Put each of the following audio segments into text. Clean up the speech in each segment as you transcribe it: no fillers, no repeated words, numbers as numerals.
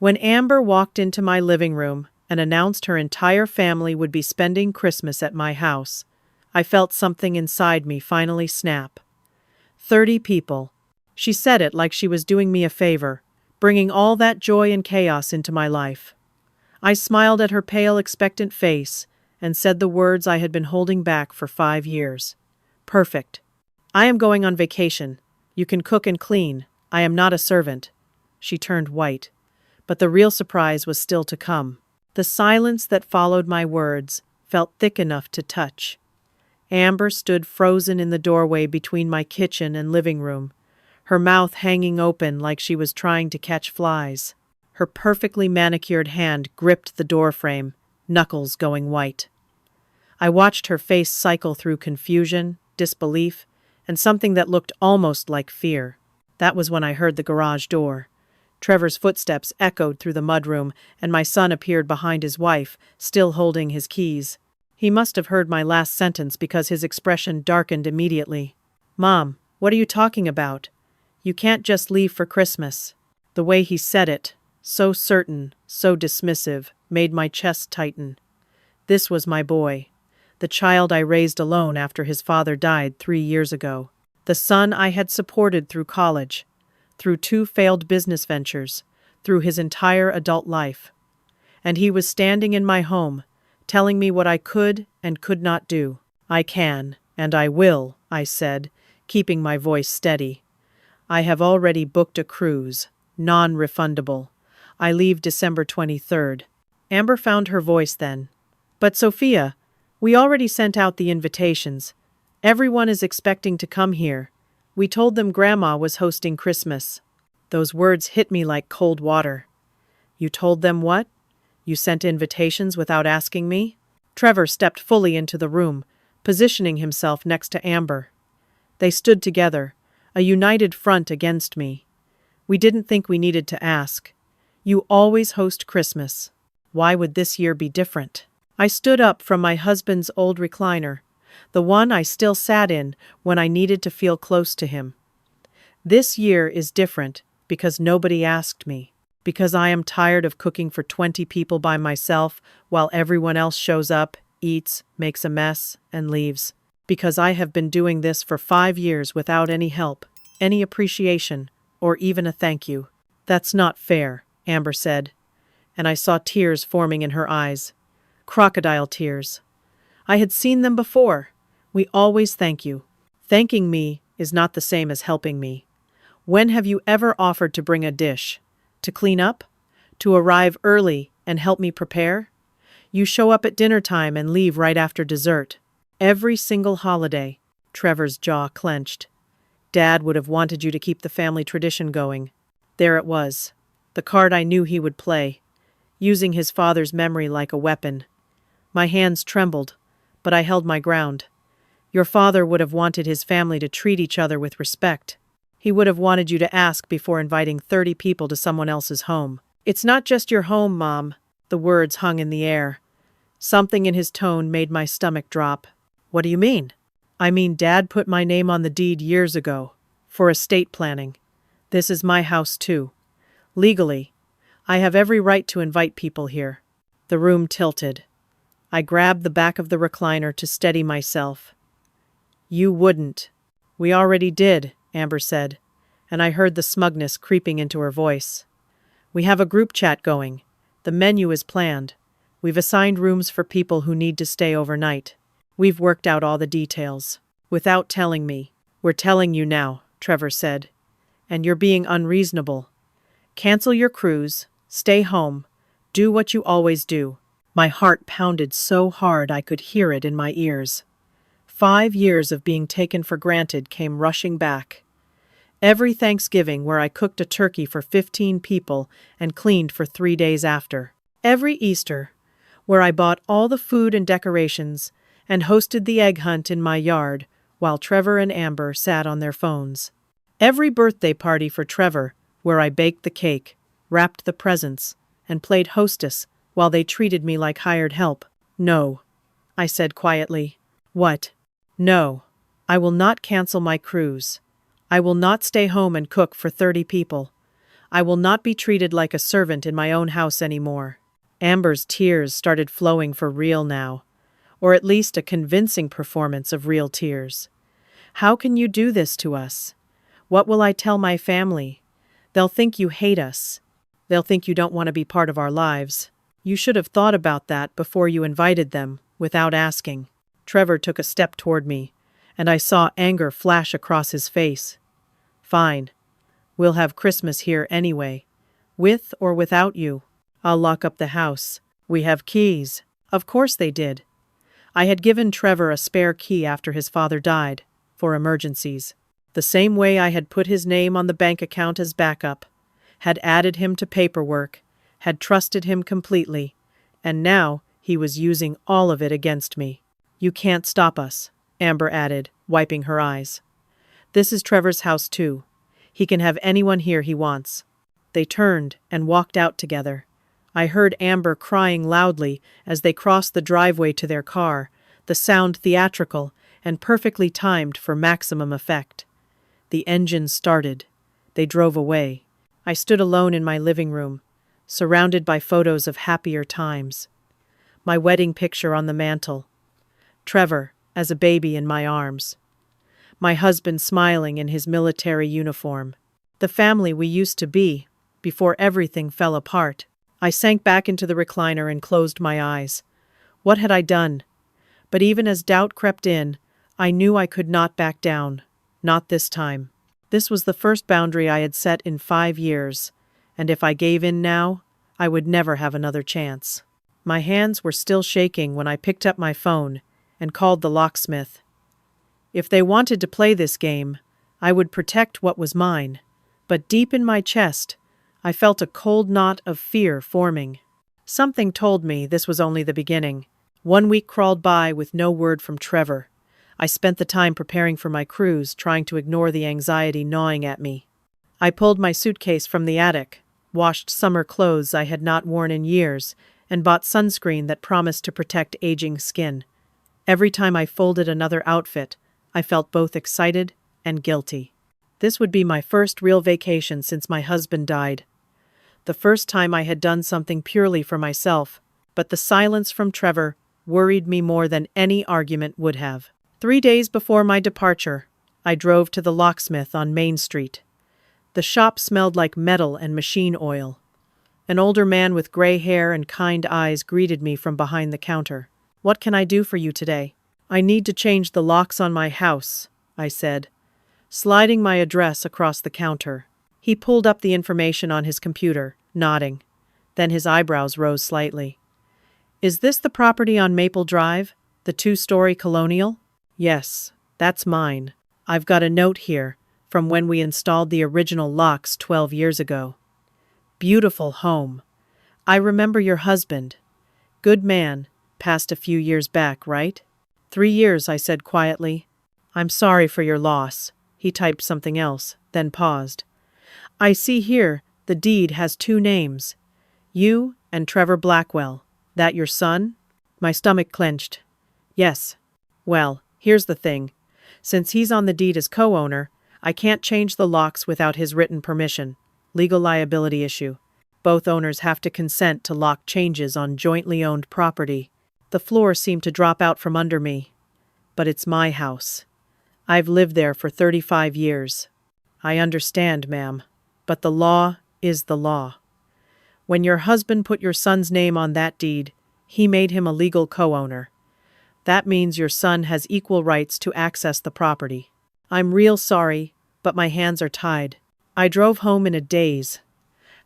When Amber walked into my living room and announced her entire family would be spending Christmas at my house, I felt something inside me finally snap. 30 people. She said it like she was doing me a favor, bringing all that joy and chaos into my life. I smiled at her pale, expectant face and said the words I had been holding back for 5 years. Perfect. I am going on vacation. You can cook and clean. I am not a servant. She turned white. But the real surprise was still to come. The silence that followed my words felt thick enough to touch. Amber stood frozen in the doorway between my kitchen and living room, her mouth hanging open like she was trying to catch flies. Her perfectly manicured hand gripped the doorframe, knuckles going white. I watched her face cycle through confusion, disbelief, and something that looked almost like fear. That was when I heard the garage door. Trevor's footsteps echoed through the mudroom, and my son appeared behind his wife, still holding his keys. He must have heard my last sentence because his expression darkened immediately. "Mom, what are you talking about? You can't just leave for Christmas." The way he said it, so certain, so dismissive, made my chest tighten. This was my boy, the child I raised alone after his father died 3 years ago, the son I had supported through college, through 2 failed business ventures, through his entire adult life. And he was standing in my home, telling me what I could and could not do. "I can, and I will," I said, keeping my voice steady. "I have already booked a cruise, non-refundable. I leave December 23rd. Amber found her voice then. "But Sophia, we already sent out the invitations. Everyone is expecting to come here. We told them Grandma was hosting Christmas." Those words hit me like cold water. "You told them what? You sent invitations without asking me?" Trevor stepped fully into the room, positioning himself next to Amber. They stood together, a united front against me. "We didn't think we needed to ask. You always host Christmas. Why would this year be different?" I stood up from my husband's old recliner, the one I still sat in when I needed to feel close to him. "This year is different because nobody asked me, because I am tired of cooking for 20 people by myself while everyone else shows up, eats, makes a mess, and leaves. Because I have been doing this for 5 years without any help, any appreciation, or even a thank you." "That's not fair," Amber said, and I saw tears forming in her eyes. Crocodile tears. I had seen them before. "We always thank you. Thanking me is not the same as helping me. When have you ever offered to bring a dish? To clean up? To arrive early and help me prepare? You show up at dinner time and leave right after dessert. Every single holiday." Trevor's jaw clenched. "Dad would have wanted you to keep the family tradition going." There it was, the card I knew he would play, using his father's memory like a weapon. My hands trembled, but I held my ground. "Your father would have wanted his family to treat each other with respect. He would have wanted you to ask before inviting 30 people to someone else's home." "It's not just your home, Mom." The words hung in the air. Something in his tone made my stomach drop. "What do you mean?" "I mean, Dad put my name on the deed years ago, for estate planning. This is my house too. Legally, I have every right to invite people here." The room tilted. I grabbed the back of the recliner to steady myself. "You wouldn't." "We already did," Amber said, and I heard the smugness creeping into her voice. "We have a group chat going. The menu is planned. We've assigned rooms for people who need to stay overnight. We've worked out all the details." "Without telling me." "We're telling you now," Trevor said. "And you're being unreasonable. Cancel your cruise, stay home, do what you always do." My heart pounded so hard I could hear it in my ears. 5 years of being taken for granted came rushing back. Every Thanksgiving where I cooked a turkey for 15 people and cleaned for 3 days after. Every Easter where I bought all the food and decorations and hosted the egg hunt in my yard while Trevor and Amber sat on their phones. Every birthday party for Trevor where I baked the cake, wrapped the presents, and played hostess while they treated me like hired help. "No," I said quietly. "What?" "No, I will not cancel my cruise. I will not stay home and cook for 30 people. I will not be treated like a servant in my own house anymore. Amber's tears started flowing for real now, or at least a convincing performance of real tears. How can you do this to us? What will I tell my family? They'll think you hate us. They'll think you don't want to be part of our lives. You should have thought about that before you invited them, without asking. Trevor took a step toward me, and I saw anger flash across his face. Fine. We'll have Christmas here anyway. With or without you. I'll lock up the house. We have keys. Of course they did. I had given Trevor a spare key after his father died, for emergencies. The same way I had put his name on the bank account as backup, had added him to paperwork, had trusted him completely, and now he was using all of it against me. You can't stop us, Amber added, wiping her eyes. This is Trevor's house too. He can have anyone here he wants. They turned and walked out together. I heard Amber crying loudly as they crossed the driveway to their car, the sound theatrical and perfectly timed for maximum effect. The engine started. They drove away. I stood alone in my living room, surrounded by photos of happier times. My wedding picture on the mantel. Trevor, as a baby in my arms. My husband smiling in his military uniform. The family we used to be, before everything fell apart. I sank back into the recliner and closed my eyes. What had I done? But even as doubt crept in, I knew I could not back down. Not this time. This was the first boundary I had set in 5 years, and if I gave in now, I would never have another chance. My hands were still shaking when I picked up my phone and called the locksmith. If they wanted to play this game, I would protect what was mine, but deep in my chest, I felt a cold knot of fear forming. Something told me this was only the beginning. 1 week crawled by with no word from Trevor. I spent the time preparing for my cruise, trying to ignore the anxiety gnawing at me. I pulled my suitcase from the attic, washed summer clothes I had not worn in years, and bought sunscreen that promised to protect aging skin. Every time I folded another outfit, I felt both excited and guilty. This would be my first real vacation since my husband died. The first time I had done something purely for myself, but the silence from Trevor worried me more than any argument would have. 3 days before my departure, I drove to the locksmith on Main Street. The shop smelled like metal and machine oil. An older man with gray hair and kind eyes greeted me from behind the counter. "What can I do for you today?" "I need to change the locks on my house," I said, sliding my address across the counter. He pulled up the information on his computer, nodding. Then his eyebrows rose slightly. "Is this the property on Maple Drive, the 2-story colonial?" "Yes, that's mine. I've got a note here from when we installed the original locks 12 years ago. Beautiful home. I remember your husband. Good man, passed a few years back, right?" 3 years, I said quietly. "I'm sorry for your loss." He typed something else, then paused. "I see here the deed has 2 names. You and Trevor Blackwell. That your son?" My stomach clenched. "Yes. Well, here's the thing. Since he's on the deed as co-owner, I can't change the locks without his written permission. Legal liability issue. Both owners have to consent to lock changes on jointly owned property." The floor seemed to drop out from under me. "But it's my house. I've lived there for 35 years. "I understand, ma'am, but the law is the law. When your husband put your son's name on that deed, he made him a legal co-owner. That means your son has equal rights to access the property. I'm real sorry, but my hands are tied." I drove home in a daze.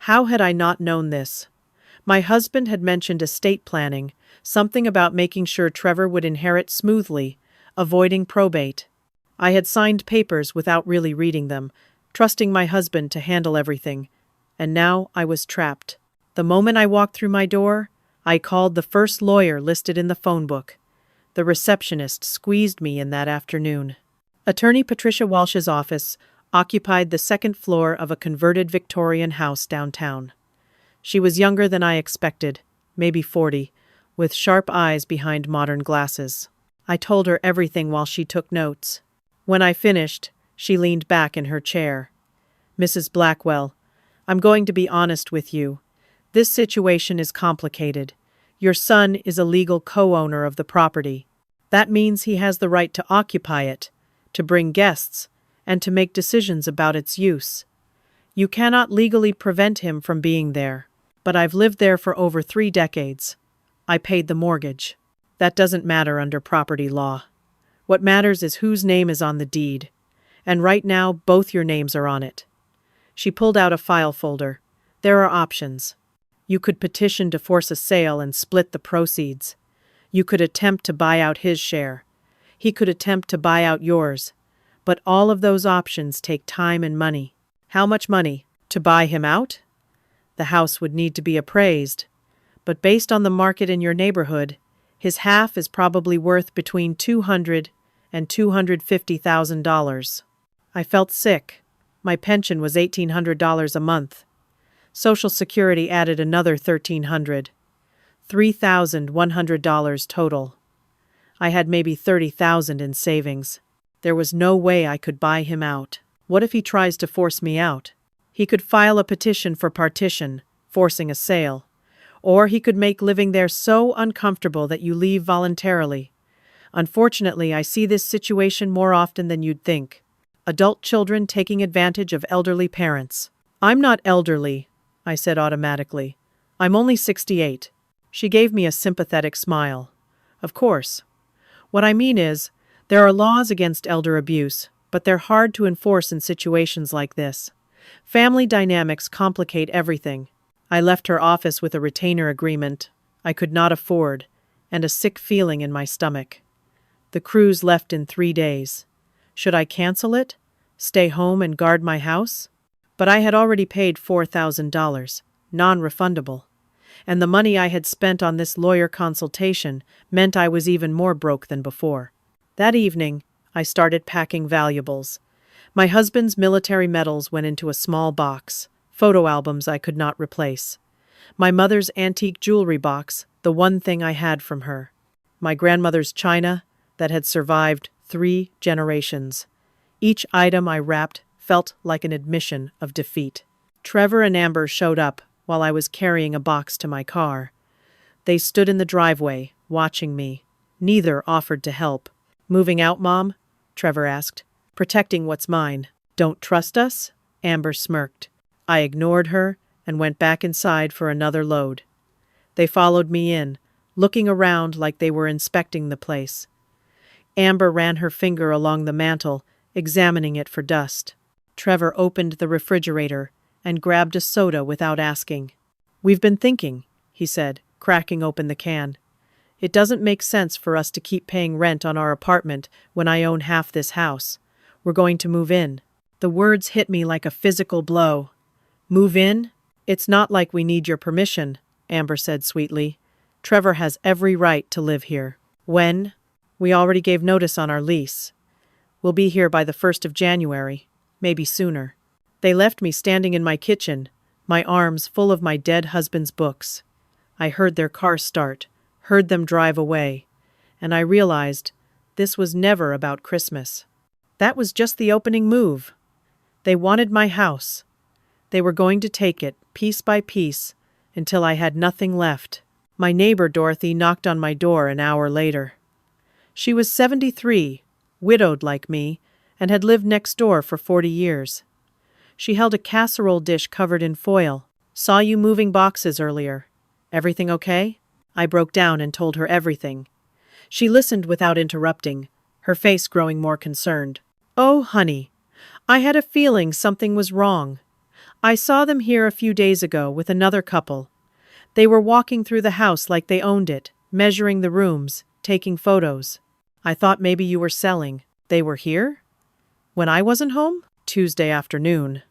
How had I not known this? My husband had mentioned estate planning, something about making sure Trevor would inherit smoothly, avoiding probate. I had signed papers without really reading them, trusting my husband to handle everything. And now I was trapped. The moment I walked through my door, I called the first lawyer listed in the phone book. The receptionist squeezed me in that afternoon. Attorney Patricia Walsh's office occupied the 2nd floor of a converted Victorian house downtown. She was younger than I expected, maybe 40, with sharp eyes behind modern glasses. I told her everything while she took notes. When I finished, she leaned back in her chair. "Mrs. Blackwell, I'm going to be honest with you. This situation is complicated. Your son is a legal co-owner of the property. That means he has the right to occupy it, to bring guests, and to make decisions about its use. You cannot legally prevent him from being there. But I've lived there for over 3 decades. I paid the mortgage. That doesn't matter under property law. What matters is whose name is on the deed. And right now, both your names are on it. She pulled out a file folder. There are options. You could petition to force a sale and split the proceeds. You could attempt to buy out his share. He could attempt to buy out yours. But all of those options take time and money. How much money? To buy him out? The house would need to be appraised. But based on the market in your neighborhood, his half is probably worth between $200,000 and $250,000. I felt sick. My pension was $1,800 a month. Social Security added another $1,300. $3,100 total. I had maybe $30,000 in savings. There was no way I could buy him out. What if he tries to force me out? He could file a petition for partition, forcing a sale. Or he could make living there so uncomfortable that you leave voluntarily. Unfortunately, I see this situation more often than you'd think. Adult children taking advantage of elderly parents. I'm not elderly, I said automatically. I'm only 68. She gave me a sympathetic smile. Of course. What I mean is, there are laws against elder abuse, but they're hard to enforce in situations like this. Family dynamics complicate everything. I left her office with a retainer agreement I could not afford, and a sick feeling in my stomach. The cruise left in 3 days. Should I cancel it? Stay home and guard my house? But I had already paid $4,000, non-refundable. And the money I had spent on this lawyer consultation meant I was even more broke than before. That evening, I started packing valuables. My husband's military medals went into a small box, photo albums I could not replace. My mother's antique jewelry box, the one thing I had from her. My grandmother's china that had survived 3 generations. Each item I wrapped felt like an admission of defeat. Trevor and Amber showed up while I was carrying a box to my car. They stood in the driveway, watching me. Neither offered to help. "Moving out, Mom?" Trevor asked. "Protecting what's mine." "Don't trust us?" Amber smirked. I ignored her and went back inside for another load. They followed me in, looking around like they were inspecting the place. Amber ran her finger along the mantel, examining it for dust. Trevor opened the refrigerator and grabbed a soda without asking. "We've been thinking," he said, cracking open the can. "It doesn't make sense for us to keep paying rent on our apartment when I own half this house. We're going to move in." The words hit me like a physical blow. "Move in? It's not like we need your permission," Amber said sweetly. "Trevor has every right to live here." "When?" "We already gave notice on our lease. We'll be here by the 1st of January, maybe sooner." They left me standing in my kitchen, my arms full of my dead husband's books. I heard their car start, heard them drive away, and I realized this was never about Christmas. That was just the opening move. They wanted my house. They were going to take it, piece by piece, until I had nothing left. My neighbor Dorothy knocked on my door an hour later. She was 73, widowed like me, and had lived next door for 40 years. She held a casserole dish covered in foil. "Saw you moving boxes earlier. Everything okay?" I broke down and told her everything. She listened without interrupting, her face growing more concerned. "Oh, honey, I had a feeling something was wrong. I saw them here a few days ago with another couple. They were walking through the house like they owned it, measuring the rooms, taking photos. I thought maybe you were selling. They were here? When I wasn't home? Tuesday afternoon.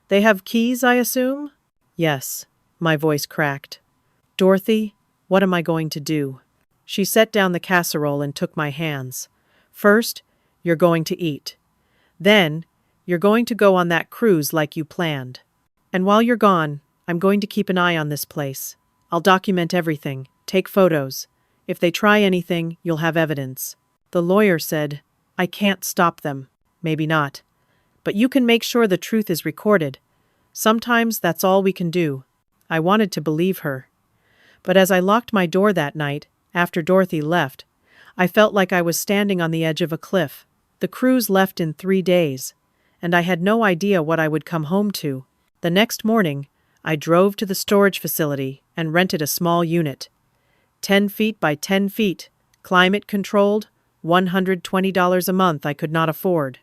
They have keys, I assume?" "Yes." My voice cracked. "Dorothy, what am I going to do?" She set down the casserole and took my hands. "First, you're going to eat. Then, you're going to go on that cruise like you planned. And while you're gone, I'm going to keep an eye on this place. I'll document everything, take photos. If they try anything, you'll have evidence." The lawyer said, "I can't stop them." "Maybe not. But you can make sure the truth is recorded. Sometimes that's all we can do. I wanted to believe her. But as I locked my door that night, after Dorothy left, I felt like I was standing on the edge of a cliff. The cruise left in 3 days, and I had no idea what I would come home to. The next morning, I drove to the storage facility and rented a small unit. 10 feet by 10 feet, climate controlled, $120 a month I could not afford.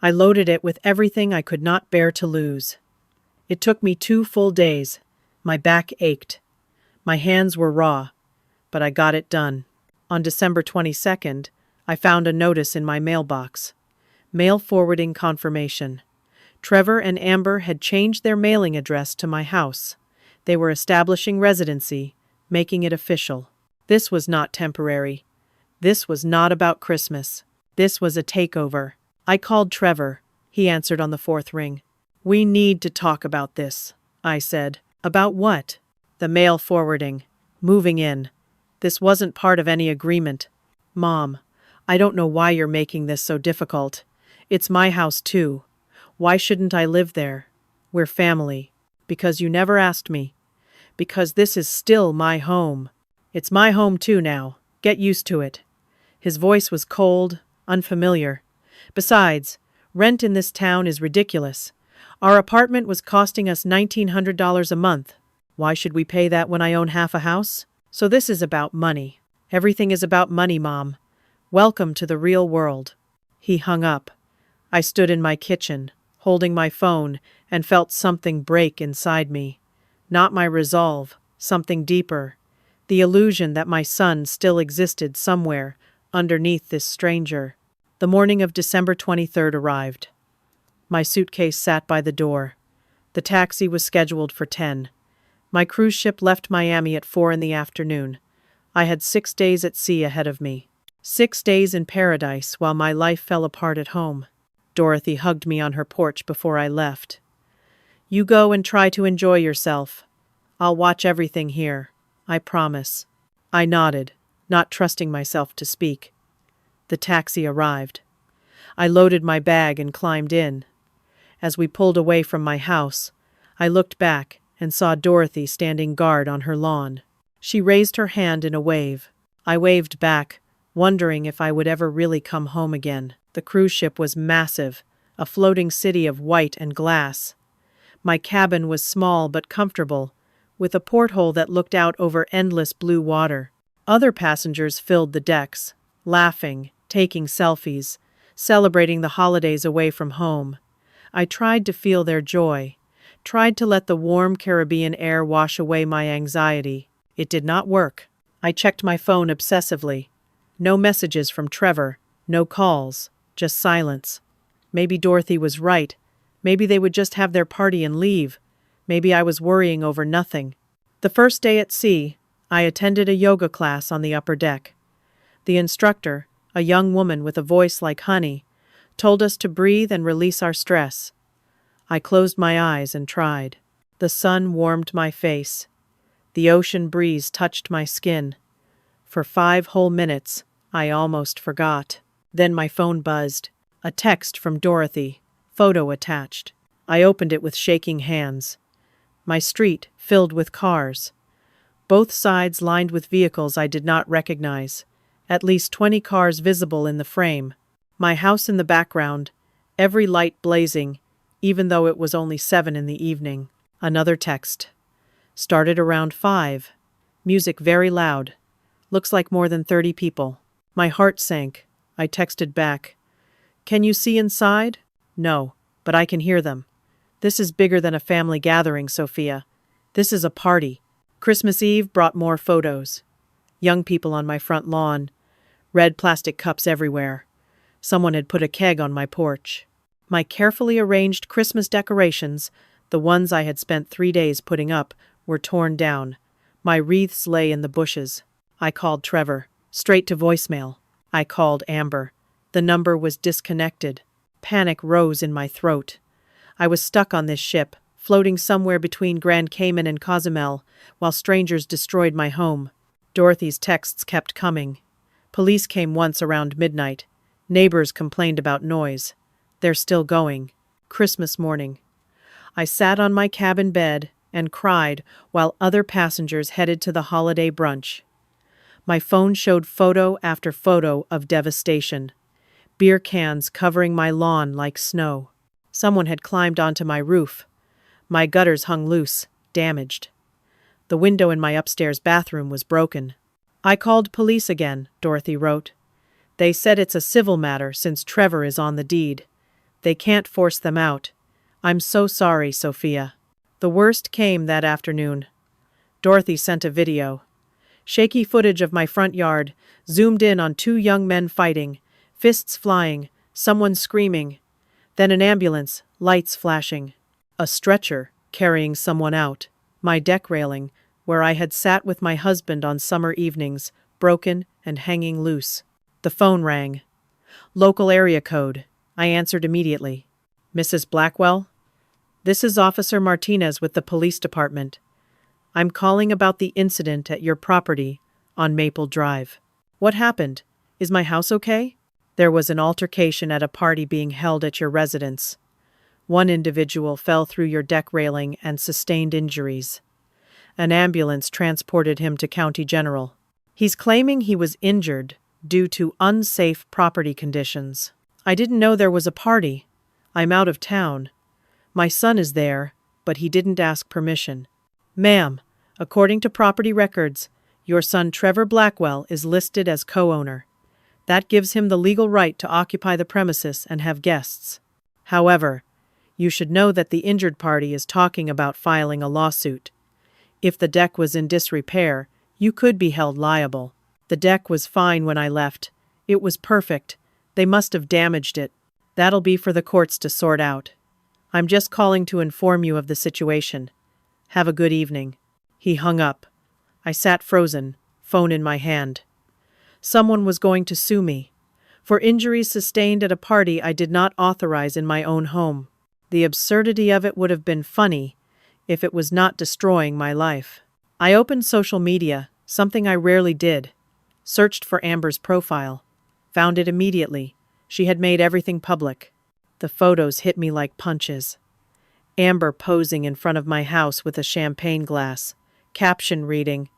I loaded it with everything I could not bear to lose. It took me 2 full days. My back ached. My hands were raw, but I got it done. On December 22nd, I found a notice in my mailbox. Mail forwarding confirmation. Trevor and Amber had changed their mailing address to my house. They were establishing residency, making it official. This was not temporary. This was not about Christmas. This was a takeover. I called Trevor. He answered on the 4th ring. "We need to talk about this," I said. "About what?" "The mail forwarding. Moving in. This wasn't part of any agreement." "Mom, I don't know why you're making this so difficult. It's my house too. Why shouldn't I live there? We're family. Because you never asked me. Because this is still my home. It's my home too now. Get used to it." His voice was cold, unfamiliar. "Besides, rent in this town is ridiculous. Our apartment was costing us $1,900 a month. Why should we pay that when I own half a house? So this is about money. Everything is about money, Mom. Welcome to the real world." He hung up. I stood in my kitchen, holding my phone, and felt something break inside me. Not my resolve, something deeper. The illusion that my son still existed somewhere underneath this stranger. The morning of December 23rd arrived. My suitcase sat by the door. The taxi was scheduled for 10. My cruise ship left Miami at 4 in the afternoon. I had 6 days at sea ahead of me. 6 days in paradise while my life fell apart at home. Dorothy hugged me on her porch before I left. "You go and try to enjoy yourself. I'll watch everything here. I promise." I nodded, not trusting myself to speak. The taxi arrived. I loaded my bag and climbed in. As we pulled away from my house, I looked back and saw Dorothy standing guard on her lawn. She raised her hand in a wave. I waved back, wondering if I would ever really come home again. The cruise ship was massive, a floating city of white and glass. My cabin was small but comfortable, with a porthole that looked out over endless blue water. Other passengers filled the decks, laughing, taking selfies, celebrating the holidays away from home. I tried to feel their joy, tried to let the warm Caribbean air wash away my anxiety. It did not work. I checked my phone obsessively. No messages from Trevor, no calls, just silence. Maybe Dorothy was right. Maybe they would just have their party and leave. Maybe I was worrying over nothing. The first day at sea, I attended a yoga class on the upper deck. The instructor, a young woman with a voice like honey, told us to breathe and release our stress. I closed my eyes and tried. The sun warmed my face. The ocean breeze touched my skin. For 5 whole minutes, I almost forgot. Then my phone buzzed. A text from Dorothy, photo attached. I opened it with shaking hands. My street filled with cars. Both sides lined with vehicles I did not recognize. At least 20 cars visible in the frame. My house in the background, every light blazing, even though it was only 7 in the evening. Another text. Started around 5. Music very loud. Looks like more than 30 people. My heart sank. I texted back. "Can you see inside?" "No, but I can hear them. This is bigger than a family gathering, Sophia. This is a party." Christmas Eve brought more photos. Young people on my front lawn. Red plastic cups everywhere. Someone had put a keg on my porch. My carefully arranged Christmas decorations, the ones I had spent 3 days putting up, were torn down. My wreaths lay in the bushes. I called Trevor. Straight to voicemail. I called Amber. The number was disconnected. Panic rose in my throat. I was stuck on this ship, floating somewhere between Grand Cayman and Cozumel, while strangers destroyed my home. Dorothy's texts kept coming. Police came once around midnight. Neighbors complained about noise. They're still going. Christmas morning. I sat on my cabin bed and cried while other passengers headed to the holiday brunch. My phone showed photo after photo of devastation. Beer cans covering my lawn like snow. Someone had climbed onto my roof. My gutters hung loose, damaged. The window in my upstairs bathroom was broken. I called police again, Dorothy wrote. They said it's a civil matter since Trevor is on the deed. They can't force them out. I'm so sorry, Sophia. The worst came that afternoon. Dorothy sent a video. Shaky footage of my front yard, zoomed in on two young men fighting, fists flying, someone screaming. Then an ambulance, lights flashing. A stretcher, carrying someone out. My deck railing, where I had sat with my husband on summer evenings, broken and hanging loose. The phone rang. Local area code. I answered immediately. Mrs. Blackwell? This is Officer Martinez with the police department. I'm calling about the incident at your property on Maple Drive. What happened? Is my house okay? There was an altercation at a party being held at your residence. One individual fell through your deck railing and sustained injuries. An ambulance transported him to County General. He's claiming he was injured due to unsafe property conditions. I didn't know there was a party. I'm out of town. My son is there, but he didn't ask permission. Ma'am, according to property records, your son Trevor Blackwell is listed as co-owner. That gives him the legal right to occupy the premises and have guests. However, you should know that the injured party is talking about filing a lawsuit. If the deck was in disrepair, you could be held liable. The deck was fine when I left. It was perfect. They must have damaged it. That'll be for the courts to sort out. I'm just calling to inform you of the situation. Have a good evening. He hung up. I sat frozen, phone in my hand. Someone was going to sue me for injuries sustained at a party I did not authorize in my own home. The absurdity of it would have been funny if it was not destroying my life. I opened social media, something I rarely did. Searched for Amber's profile. Found it immediately. She had made everything public. The photos hit me like punches. Amber posing in front of my house with a champagne glass. Caption reading,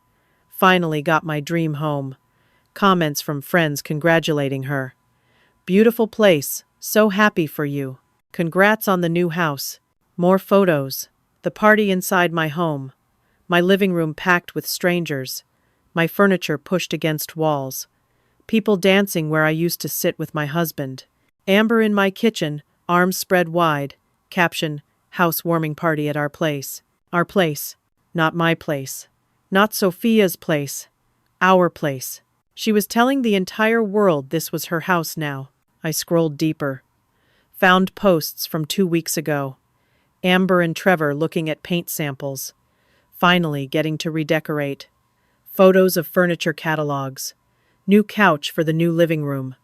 "Finally got my dream home." Comments from friends congratulating her. "Beautiful place. So happy for you. Congrats on the new house." More photos. The party inside my home. My living room packed with strangers. My furniture pushed against walls. People dancing where I used to sit with my husband. Amber in my kitchen, arms spread wide. Caption, "Housewarming party at our place." Our place. Not my place. Not Sophia's place. Our place. She was telling the entire world this was her house now. I scrolled deeper. Found posts from 2 weeks ago. Amber and Trevor looking at paint samples. Finally getting to redecorate. Photos of furniture catalogs. New couch for the new living room.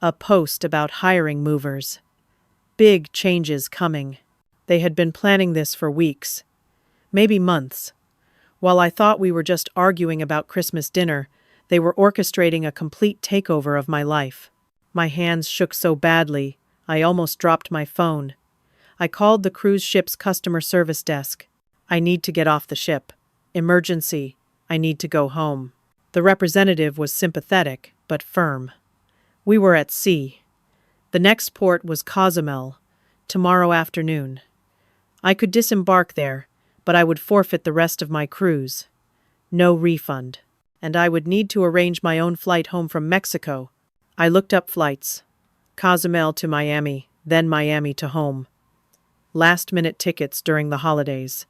A post about hiring movers. Big changes coming. They had been planning this for weeks. Maybe months. While I thought we were just arguing about Christmas dinner, they were orchestrating a complete takeover of my life. My hands shook so badly, I almost dropped my phone. I called the cruise ship's customer service desk. I need to get off the ship. Emergency. I need to go home. The representative was sympathetic, but firm. We were at sea. The next port was Cozumel, tomorrow afternoon. I could disembark there, but I would forfeit the rest of my cruise. No refund. And I would need to arrange my own flight home from Mexico. I looked up flights. Cozumel to Miami, then Miami to home. Last-minute tickets during the holidays.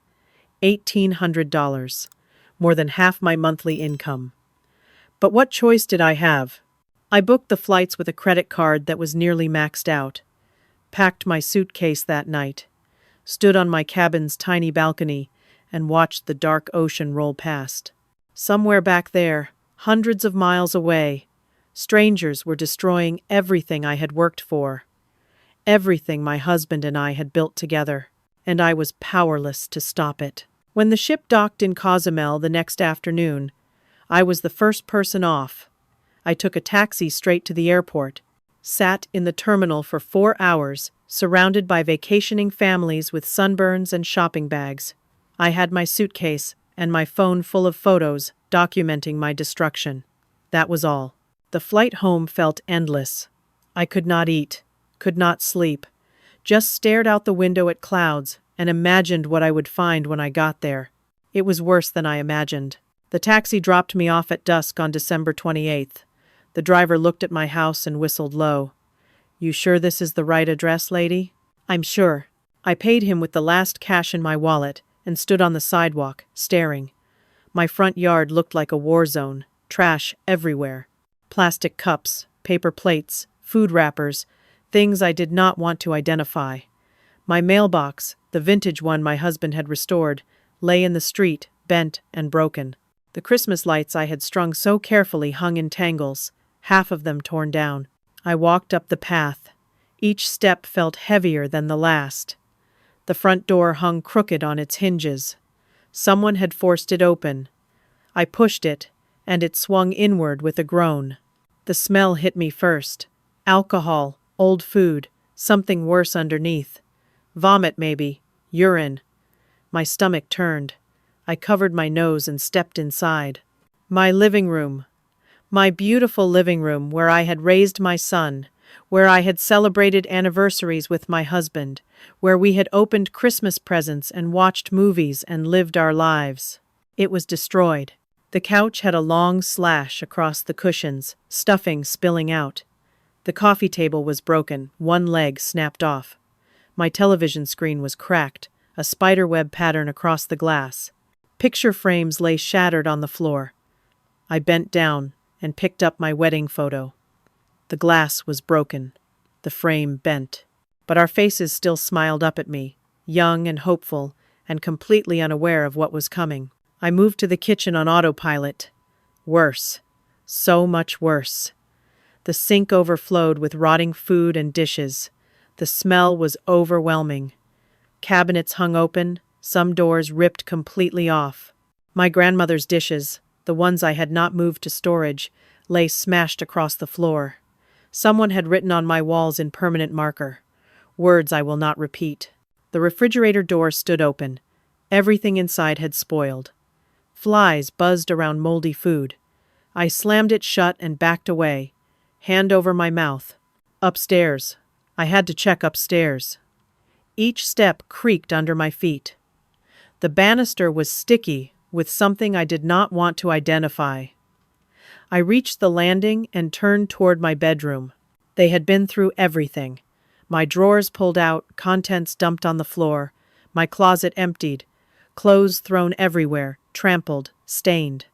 $1,800, more than half my monthly income. But what choice did I have? I booked the flights with a credit card that was nearly maxed out. Packed my suitcase that night. Stood on my cabin's tiny balcony and watched the dark ocean roll past. Somewhere back there, hundreds of miles away, strangers were destroying everything I had worked for. Everything my husband and I had built together, and I was powerless to stop it. When the ship docked in Cozumel the next afternoon, I was the first person off. I took a taxi straight to the airport, Sat in the terminal for 4 hours, surrounded by vacationing families with sunburns and shopping bags. I had my suitcase and my phone full of photos documenting my destruction. That was all. The flight home felt endless. I could not eat, could not sleep, just stared out the window at clouds and imagined what I would find when I got there. It was worse than I imagined. The taxi dropped me off at dusk on December 28th. The driver looked at my house and whistled low. "You sure this is the right address, lady?" "I'm sure." I paid him with the last cash in my wallet and stood on the sidewalk, staring. My front yard looked like a war zone, trash everywhere. Plastic cups, paper plates, food wrappers, things I did not want to identify. My mailbox, the vintage one my husband had restored, lay in the street, bent and broken. The Christmas lights I had strung so carefully hung in tangles, half of them torn down. I walked up the path. Each step felt heavier than the last. The front door hung crooked on its hinges. Someone had forced it open. I pushed it, and it swung inward with a groan. The smell hit me first. Alcohol, old food, something worse underneath. Vomit, maybe. Urine. My stomach turned. I covered my nose and stepped inside. My living room. My beautiful living room where I had raised my son, where I had celebrated anniversaries with my husband, where we had opened Christmas presents and watched movies and lived our lives. It was destroyed. The couch had a long slash across the cushions, stuffing spilling out. The coffee table was broken, one leg snapped off. My television screen was cracked, a spiderweb pattern across the glass. Picture frames lay shattered on the floor. I bent down and picked up my wedding photo. The glass was broken, the frame bent. But our faces still smiled up at me, young and hopeful, and completely unaware of what was coming. I moved to the kitchen on autopilot. Worse. So much worse. The sink overflowed with rotting food and dishes. The smell was overwhelming. Cabinets hung open, some doors ripped completely off. My grandmother's dishes, the ones I had not moved to storage, lay smashed across the floor. Someone had written on my walls in permanent marker. Words I will not repeat. The refrigerator door stood open. Everything inside had spoiled. Flies buzzed around moldy food. I slammed it shut and backed away, hand over my mouth. Upstairs. I had to check upstairs. Each step creaked under my feet. The banister was sticky with something I did not want to identify. I reached the landing and turned toward my bedroom. They had been through everything. My drawers pulled out, contents dumped on the floor, my closet emptied, clothes thrown everywhere, trampled, stained.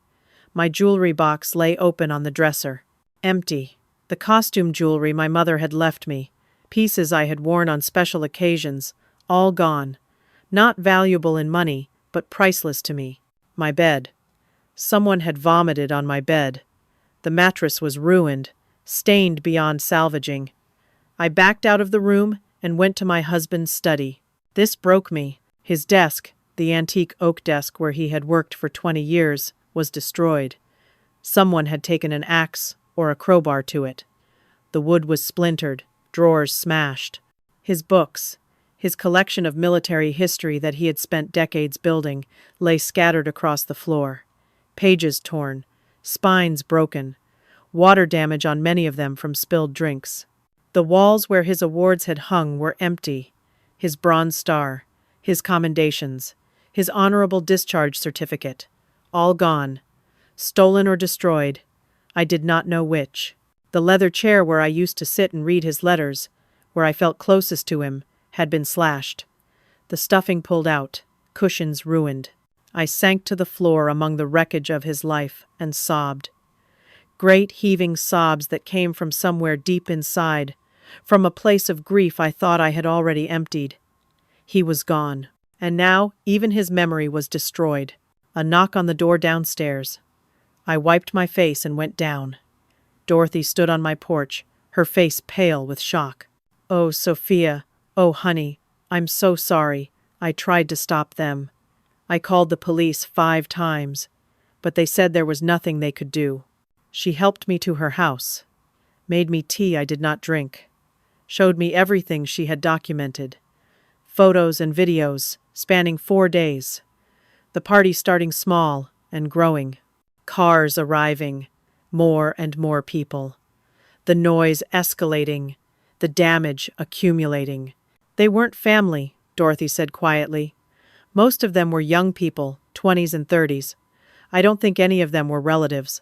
My jewelry box lay open on the dresser. Empty. The costume jewelry my mother had left me, pieces I had worn on special occasions, all gone. Not valuable in money, but priceless to me. My bed. Someone had vomited on my bed. The mattress was ruined, stained beyond salvaging. I backed out of the room and went to my husband's study. This broke me. His desk, the antique oak desk where he had worked for 20 years, was destroyed. Someone had taken an axe or a crowbar to it. The wood was splintered, drawers smashed. His books, his collection of military history that he had spent decades building, lay scattered across the floor. Pages torn, spines broken, water damage on many of them from spilled drinks. The walls where his awards had hung were empty. His Bronze Star, his commendations, his honorable discharge certificate, all gone. Stolen or destroyed. I did not know which. The leather chair where I used to sit and read his letters, where I felt closest to him, had been slashed. The stuffing pulled out, cushions ruined. I sank to the floor among the wreckage of his life and sobbed. Great heaving sobs that came from somewhere deep inside, from a place of grief I thought I had already emptied. He was gone, and now even his memory was destroyed. A knock on the door downstairs. I wiped my face and went down. Dorothy stood on my porch, her face pale with shock. "Oh, Sophia, oh, honey, I'm so sorry. I tried to stop them. I called the police 5 times, but they said there was nothing they could do." She helped me to her house. made me tea I did not drink, showed me everything she had documented. Photos and videos, spanning 4 days. The party starting small and growing. Cars arriving, more and more people. The noise escalating, the damage accumulating. They weren't family, Dorothy said quietly. Most of them were young people, 20s and 30s. I don't think any of them were relatives.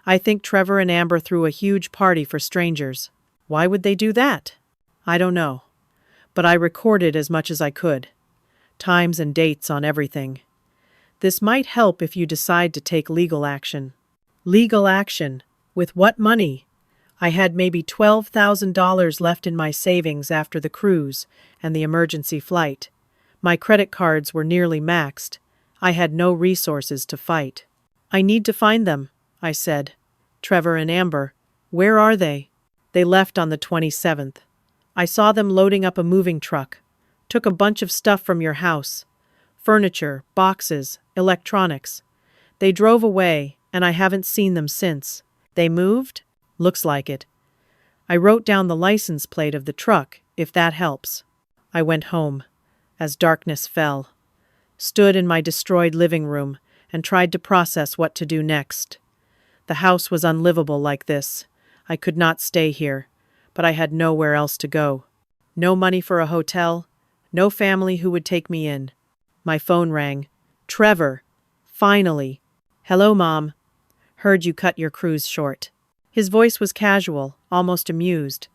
I think Trevor and Amber threw a huge party for strangers. Why would they do that? I don't know. But I recorded as much as I could. Times and dates on everything. This might help if you decide to take legal action. Legal action? With what money? I had maybe $12,000 left in my savings after the cruise and the emergency flight. My credit cards were nearly maxed. I had no resources to fight. I need to find them, I said. Trevor and Amber. Where are they? They left on the 27th. I saw them loading up a moving truck. Took a bunch of stuff from your house. Furniture, boxes, electronics. They drove away, and I haven't seen them since. They moved? Looks like it. I wrote down the license plate of the truck, if that helps. I went home, as darkness fell. Stood in my destroyed living room and tried to process what to do next. The house was unlivable like this. I could not stay here, but I had nowhere else to go. No money for a hotel, no family who would take me in. My phone rang. Trevor. Finally. Hello, Mom. Heard you cut your cruise short. His voice was casual, almost amused.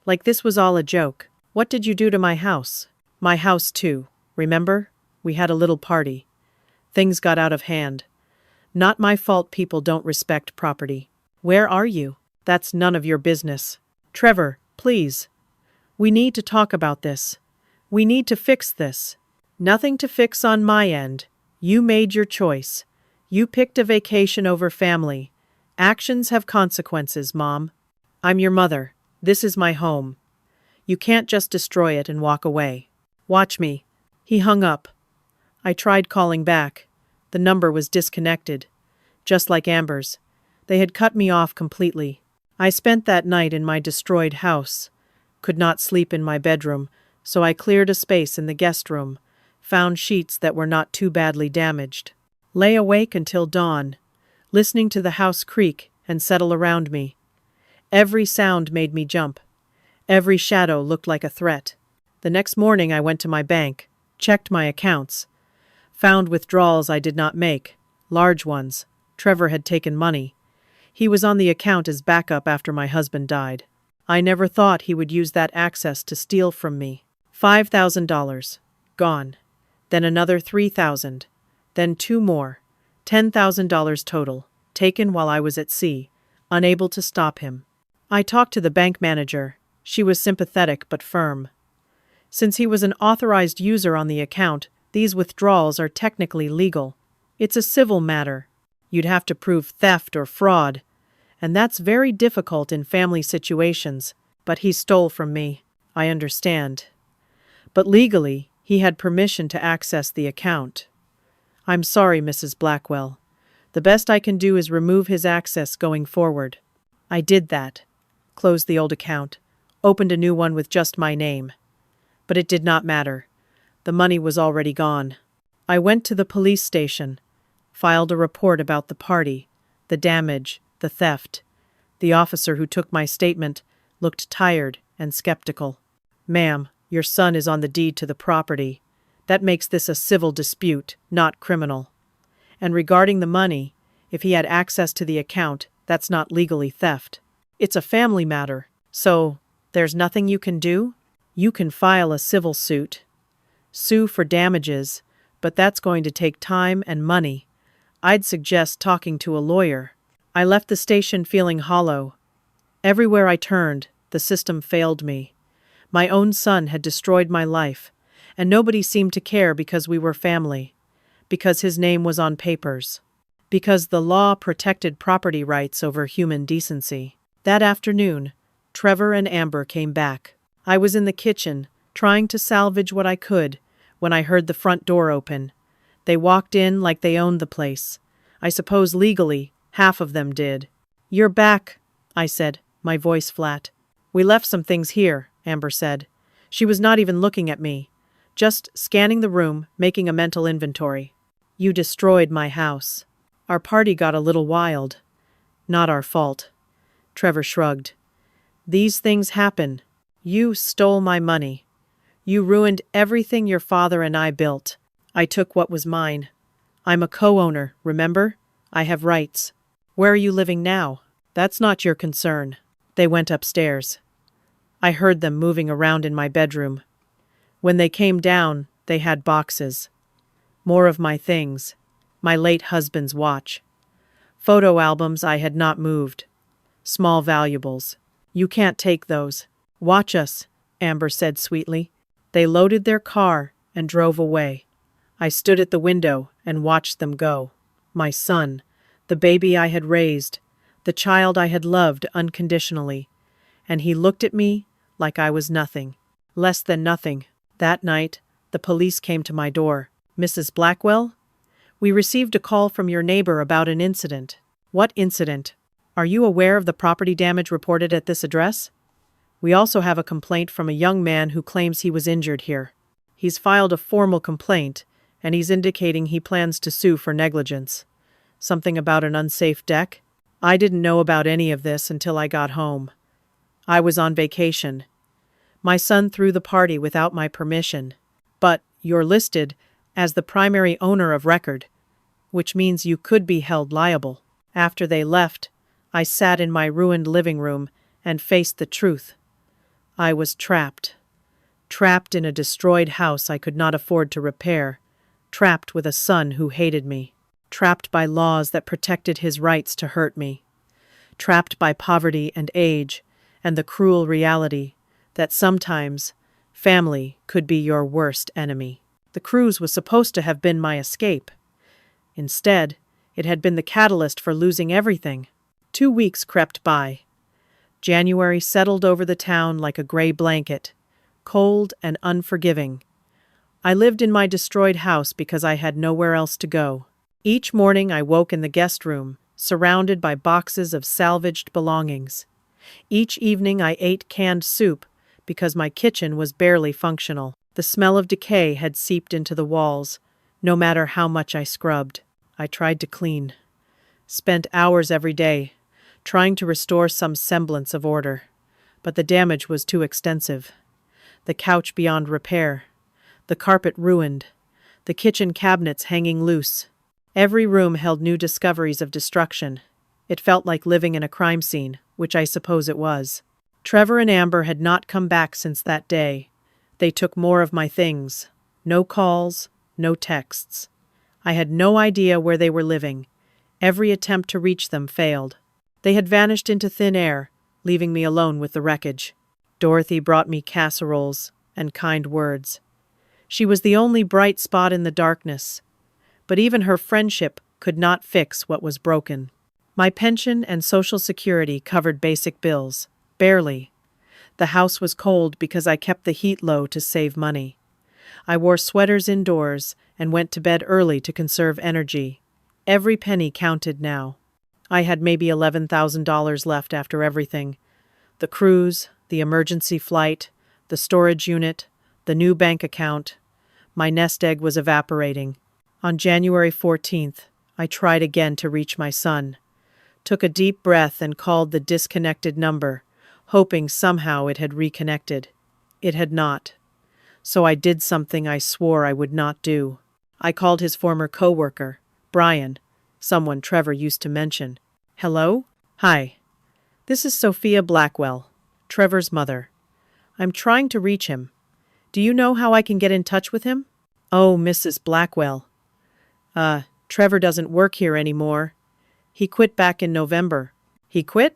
Like this was all a joke. What did you do to my house? My house too. Remember? We had a little party. Things got out of hand. Not my fault people don't respect property. Where are you? That's none of your business. Trevor, please. We need to talk about this. We need to fix this. Nothing to fix on my end. You made your choice. You picked a vacation over family. Actions have consequences, Mom. I'm your mother. This is my home. You can't just destroy it and walk away. Watch me. He hung up. I tried calling back. The number was disconnected. Just like Amber's. They had cut me off completely. I spent that night in my destroyed house. Could not sleep in my bedroom, so I cleared a space in the guest room. Found sheets that were not too badly damaged. Lay awake until dawn, listening to the house creak and settle around me. Every sound made me jump. Every shadow looked like a threat. The next morning I went to my bank, checked my accounts. Found withdrawals I did not make, large ones. Trevor had taken money. He was on the account as backup after my husband died. I never thought he would use that access to steal from me. $5,000. Gone. Then another $3,000. Then 2 more. $10,000 total, taken while I was at sea, unable to stop him. I talked to the bank manager. She was sympathetic but firm. Since he was an authorized user on the account, these withdrawals are technically legal. It's a civil matter. You'd have to prove theft or fraud, and that's very difficult in family situations, but he stole from me. I understand. But legally, he had permission to access the account. I'm sorry, Mrs. Blackwell. The best I can do is remove his access going forward. I did that. Closed the old account. Opened a new one with just my name. But it did not matter. The money was already gone. I went to the police station. Filed a report about the party, the damage, the theft. The officer who took my statement looked tired and skeptical. Ma'am, your son is on the deed to the property. That makes this a civil dispute, not criminal. And regarding the money, if he had access to the account, that's not legally theft. It's a family matter, so there's nothing you can do? You can file a civil suit. Sue for damages, but that's going to take time and money. I'd suggest talking to a lawyer. I left the station feeling hollow. Everywhere I turned, the system failed me. My own son had destroyed my life, and nobody seemed to care because we were family, because his name was on papers, because the law protected property rights over human decency. That afternoon, Trevor and Amber came back. I was in the kitchen, trying to salvage what I could, when I heard the front door open. They walked in like they owned the place. I suppose legally, half of them did. You're back, I said, my voice flat. We left some things here, Amber said. She was not even looking at me, just scanning the room, making a mental inventory. You destroyed my house. Our party got a little wild. Not our fault. Trevor shrugged. These things happen. You stole my money. You ruined everything your father and I built. I took what was mine. I'm a co-owner, remember? I have rights. Where are you living now? That's not your concern. They went upstairs. I heard them moving around in my bedroom. When they came down, they had boxes. More of my things. My late husband's watch. Photo albums I had not moved. Small valuables. You can't take those. Watch us, Amber said sweetly. They loaded their car and drove away. I stood at the window and watched them go. My son, the baby I had raised, the child I had loved unconditionally. And he looked at me like I was nothing. Less than nothing. That night, the police came to my door. Mrs. Blackwell? We received a call from your neighbor about an incident. What incident? Are you aware of the property damage reported at this address? We also have a complaint from a young man who claims he was injured here. He's filed a formal complaint, and he's indicating he plans to sue for negligence. Something about an unsafe deck? I didn't know about any of this until I got home. I was on vacation. My son threw the party without my permission. But you're listed as the primary owner of record, which means you could be held liable. After they left, I sat in my ruined living room and faced the truth. I was trapped. Trapped in a destroyed house I could not afford to repair. Trapped with a son who hated me. Trapped by laws that protected his rights to hurt me. Trapped by poverty and age, and the cruel reality that sometimes family could be your worst enemy. The cruise was supposed to have been my escape. Instead, it had been the catalyst for losing everything. 2 weeks crept by. January settled over the town like a gray blanket, cold and unforgiving. I lived in my destroyed house because I had nowhere else to go. Each morning I woke in the guest room, surrounded by boxes of salvaged belongings. Each evening I ate canned soup because my kitchen was barely functional. The smell of decay had seeped into the walls, no matter how much I scrubbed. I tried to clean. Spent hours every day, trying to restore some semblance of order. But the damage was too extensive. The couch beyond repair. The carpet ruined. The kitchen cabinets hanging loose. Every room held new discoveries of destruction. It felt like living in a crime scene, which I suppose it was. Trevor and Amber had not come back since that day. They took more of my things. No calls, no texts. I had no idea where they were living. Every attempt to reach them failed. They had vanished into thin air, leaving me alone with the wreckage. Dorothy brought me casseroles and kind words. She was the only bright spot in the darkness. But even her friendship could not fix what was broken. My pension and Social Security covered basic bills. Barely. The house was cold because I kept the heat low to save money. I wore sweaters indoors and went to bed early to conserve energy. Every penny counted now. I had maybe $11,000 left after everything. The cruise, the emergency flight, the storage unit, the new bank account. My nest egg was evaporating. On January 14th, I tried again to reach my son. Took a deep breath and called the disconnected number, hoping somehow it had reconnected. It had not. So I did something I swore I would not do. I called his former coworker, Brian, someone Trevor used to mention. Hello? Hi. This is Sophia Blackwell, Trevor's mother. I'm trying to reach him. Do you know how I can get in touch with him? Oh, Mrs. Blackwell. Trevor doesn't work here anymore. He quit back in November. He quit?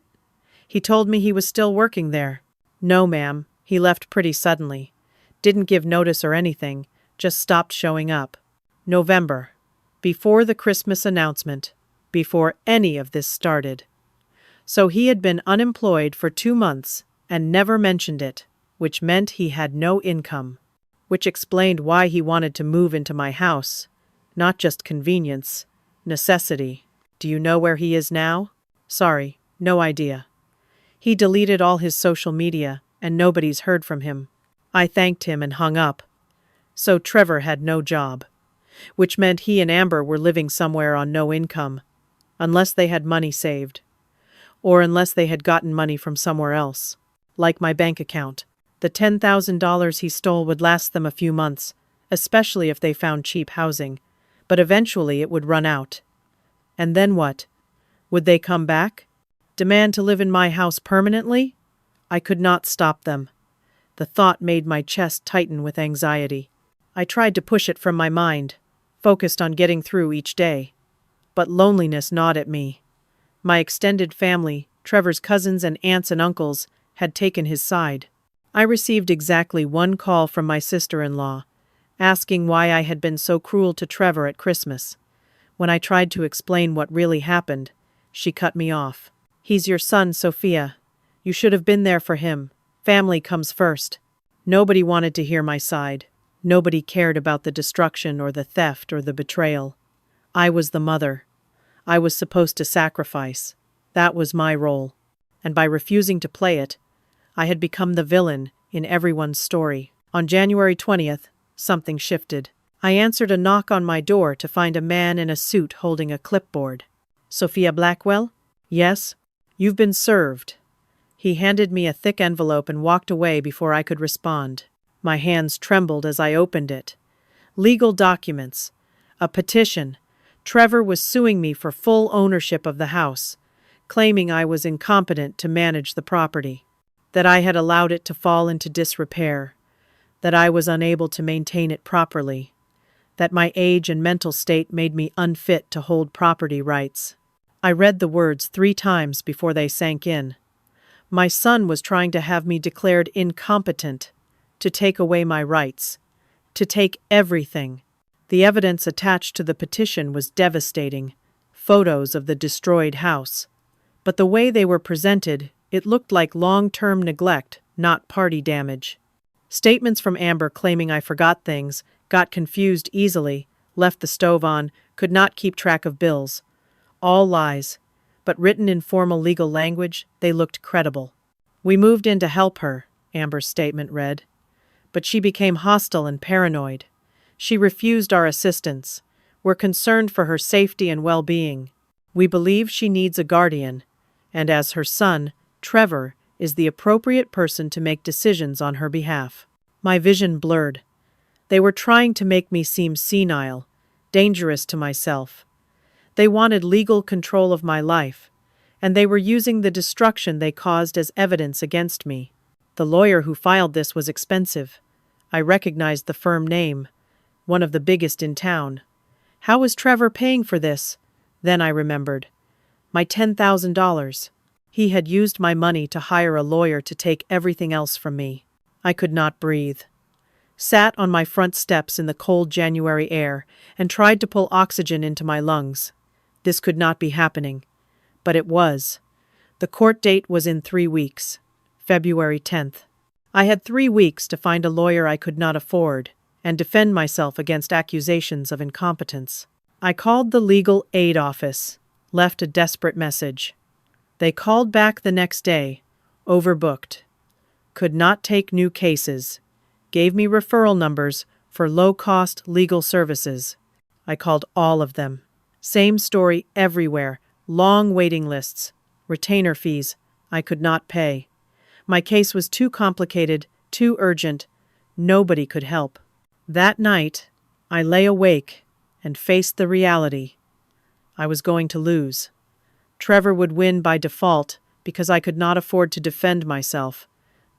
He told me he was still working there. No, ma'am. He left pretty suddenly. Didn't give notice or anything, just stopped showing up. November. Before the Christmas announcement. Before any of this started. So he had been unemployed for 2 months and never mentioned it, which meant he had no income. Which explained why he wanted to move into my house. Not just convenience. Necessity. Do you know where he is now? Sorry, no idea. He deleted all his social media, and nobody's heard from him. I thanked him and hung up. So Trevor had no job, which meant he and Amber were living somewhere on no income, unless they had money saved, or unless they had gotten money from somewhere else, like my bank account. The $10,000 he stole would last them a few months, especially if they found cheap housing, but eventually it would run out. And then what? Would they come back? Demand to live in my house permanently? I could not stop them. The thought made my chest tighten with anxiety. I tried to push it from my mind, focused on getting through each day. But loneliness gnawed at me. My extended family, Trevor's cousins and aunts and uncles, had taken his side. I received exactly one call from my sister-in-law, asking why I had been so cruel to Trevor at Christmas. When I tried to explain what really happened, she cut me off. "He's your son, Sophia. You should have been there for him. Family comes first." Nobody wanted to hear my side. Nobody cared about the destruction or the theft or the betrayal. I was the mother. I was supposed to sacrifice. That was my role. And by refusing to play it, I had become the villain in everyone's story. On January 20th, something shifted. I answered a knock on my door to find a man in a suit holding a clipboard. "Sophia Blackwell?" "Yes." "You've been served." He handed me a thick envelope and walked away before I could respond. My hands trembled as I opened it. Legal documents. A petition. Trevor was suing me for full ownership of the house, claiming I was incompetent to manage the property, that I had allowed it to fall into disrepair, that I was unable to maintain it properly, that my age and mental state made me unfit to hold property rights. I read the words 3 times before they sank in. My son was trying to have me declared incompetent, to take away my rights, to take everything. The evidence attached to the petition was devastating, photos of the destroyed house. But the way they were presented, it looked like long-term neglect, not party damage. Statements from Amber claiming I forgot things, got confused easily, left the stove on, could not keep track of bills. All lies, but written in formal legal language, they looked credible. "We moved in to help her," Amber's statement read. But she became hostile and paranoid. She refused our assistance. We're concerned for her safety and well-being. We believe she needs a guardian, and as her son, Trevor is the appropriate person to make decisions on her behalf. My vision blurred. They were trying to make me seem senile, dangerous to myself. They wanted legal control of my life, and they were using the destruction they caused as evidence against me. The lawyer who filed this was expensive. I recognized the firm name, one of the biggest in town. How was Trevor paying for this? Then I remembered. My $10,000. He had used my money to hire a lawyer to take everything else from me. I could not breathe. Sat on my front steps in the cold January air and tried to pull oxygen into my lungs. This could not be happening. But it was. The court date was in 3 weeks. February 10th. I had 3 weeks to find a lawyer I could not afford and defend myself against accusations of incompetence. I called the legal aid office, left a desperate message. They called back the next day, overbooked. Could not take new cases. Gave me referral numbers for low-cost legal services. I called all of them. Same story everywhere. Long waiting lists. Retainer fees I could not pay. My case was too complicated, too urgent. Nobody could help. That night, I lay awake and faced the reality. I was going to lose. Trevor would win by default because I could not afford to defend myself.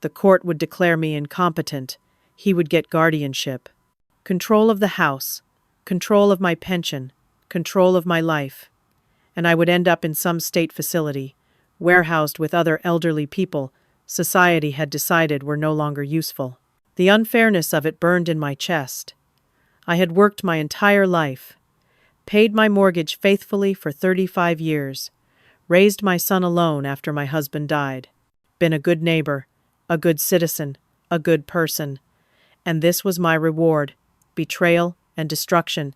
The court would declare me incompetent. He would get guardianship. Control of the house. Control of my pension. Control of my life. And I would end up in some state facility, warehoused with other elderly people society had decided were no longer useful. The unfairness of it burned in my chest. I had worked my entire life, paid my mortgage faithfully for 35 years, raised my son alone after my husband died, been a good neighbor, a good citizen, a good person. And this was my reward: betrayal and destruction,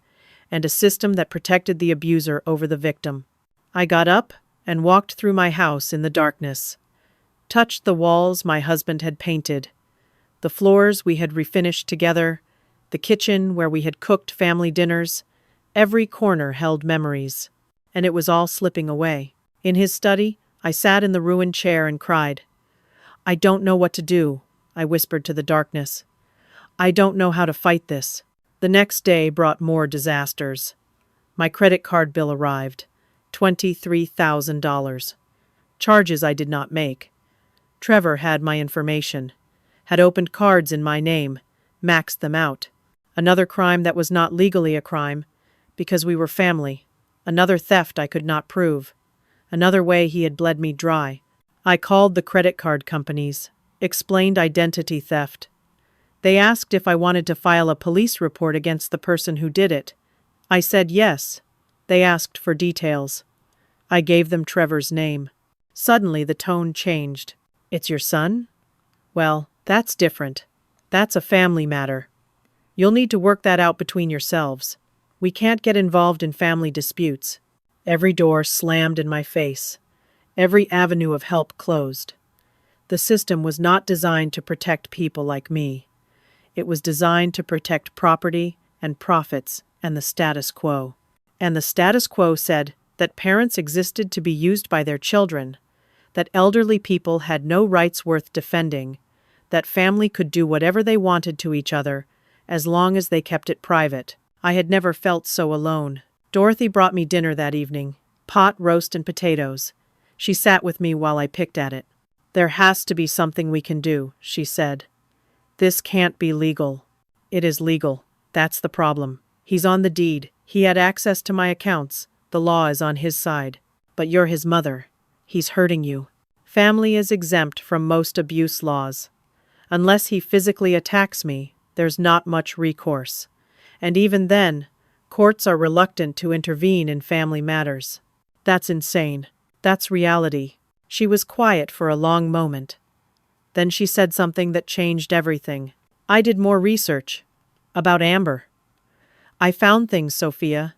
and a system that protected the abuser over the victim. I got up and walked through my house in the darkness. touched the walls my husband had painted, the floors we had refinished together, the kitchen where we had cooked family dinners. Every corner held memories, and it was all slipping away. In his study, I sat in the ruined chair and cried. I don't know what to do, I whispered to the darkness. I don't know how to fight this. The next day brought more disasters. My credit card bill arrived. $23,000. Charges I did not make. Trevor had my information, had opened cards in my name, maxed them out. Another crime that was not legally a crime, because we were family. Another theft I could not prove. Another way he had bled me dry. I called the credit card companies, explained identity theft. They asked if I wanted to file a police report against the person who did it. I said yes. They asked for details. I gave them Trevor's name. Suddenly the tone changed. It's your son? Well, that's different. That's a family matter. You'll need to work that out between yourselves. We can't get involved in family disputes. Every door slammed in my face. Every avenue of help closed. The system was not designed to protect people like me. It was designed to protect property and profits and the status quo. And the status quo said that parents existed to be used by their children, that elderly people had no rights worth defending, that family could do whatever they wanted to each other as long as they kept it private. I had never felt so alone. Dorothy brought me dinner that evening, pot roast and potatoes. She sat with me while I picked at it. There has to be something we can do, she said. This can't be legal. It is legal. That's the problem. He's on the deed. He had access to my accounts. The law is on his side. But you're his mother. He's hurting you. Family is exempt from most abuse laws. Unless he physically attacks me, there's not much recourse. And even then, courts are reluctant to intervene in family matters. That's insane. That's reality. She was quiet for a long moment. Then she said something that changed everything. I did more research. About Amber. I found things, Sophia.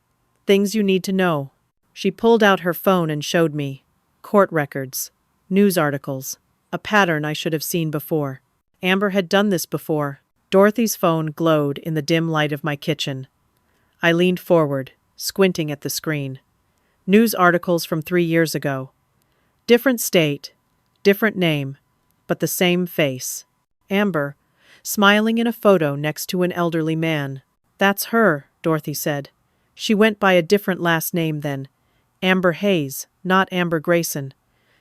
Things you need to know. She pulled out her phone and showed me. Court records. News articles. A pattern I should have seen before. Amber had done this before. Dorothy's phone glowed in the dim light of my kitchen. I leaned forward, squinting at the screen. News articles from 3 years ago. Different state, different name, but the same face. Amber, smiling in a photo next to an elderly man. That's her, Dorothy said. She went by a different last name then. Amber Hayes, not Amber Grayson.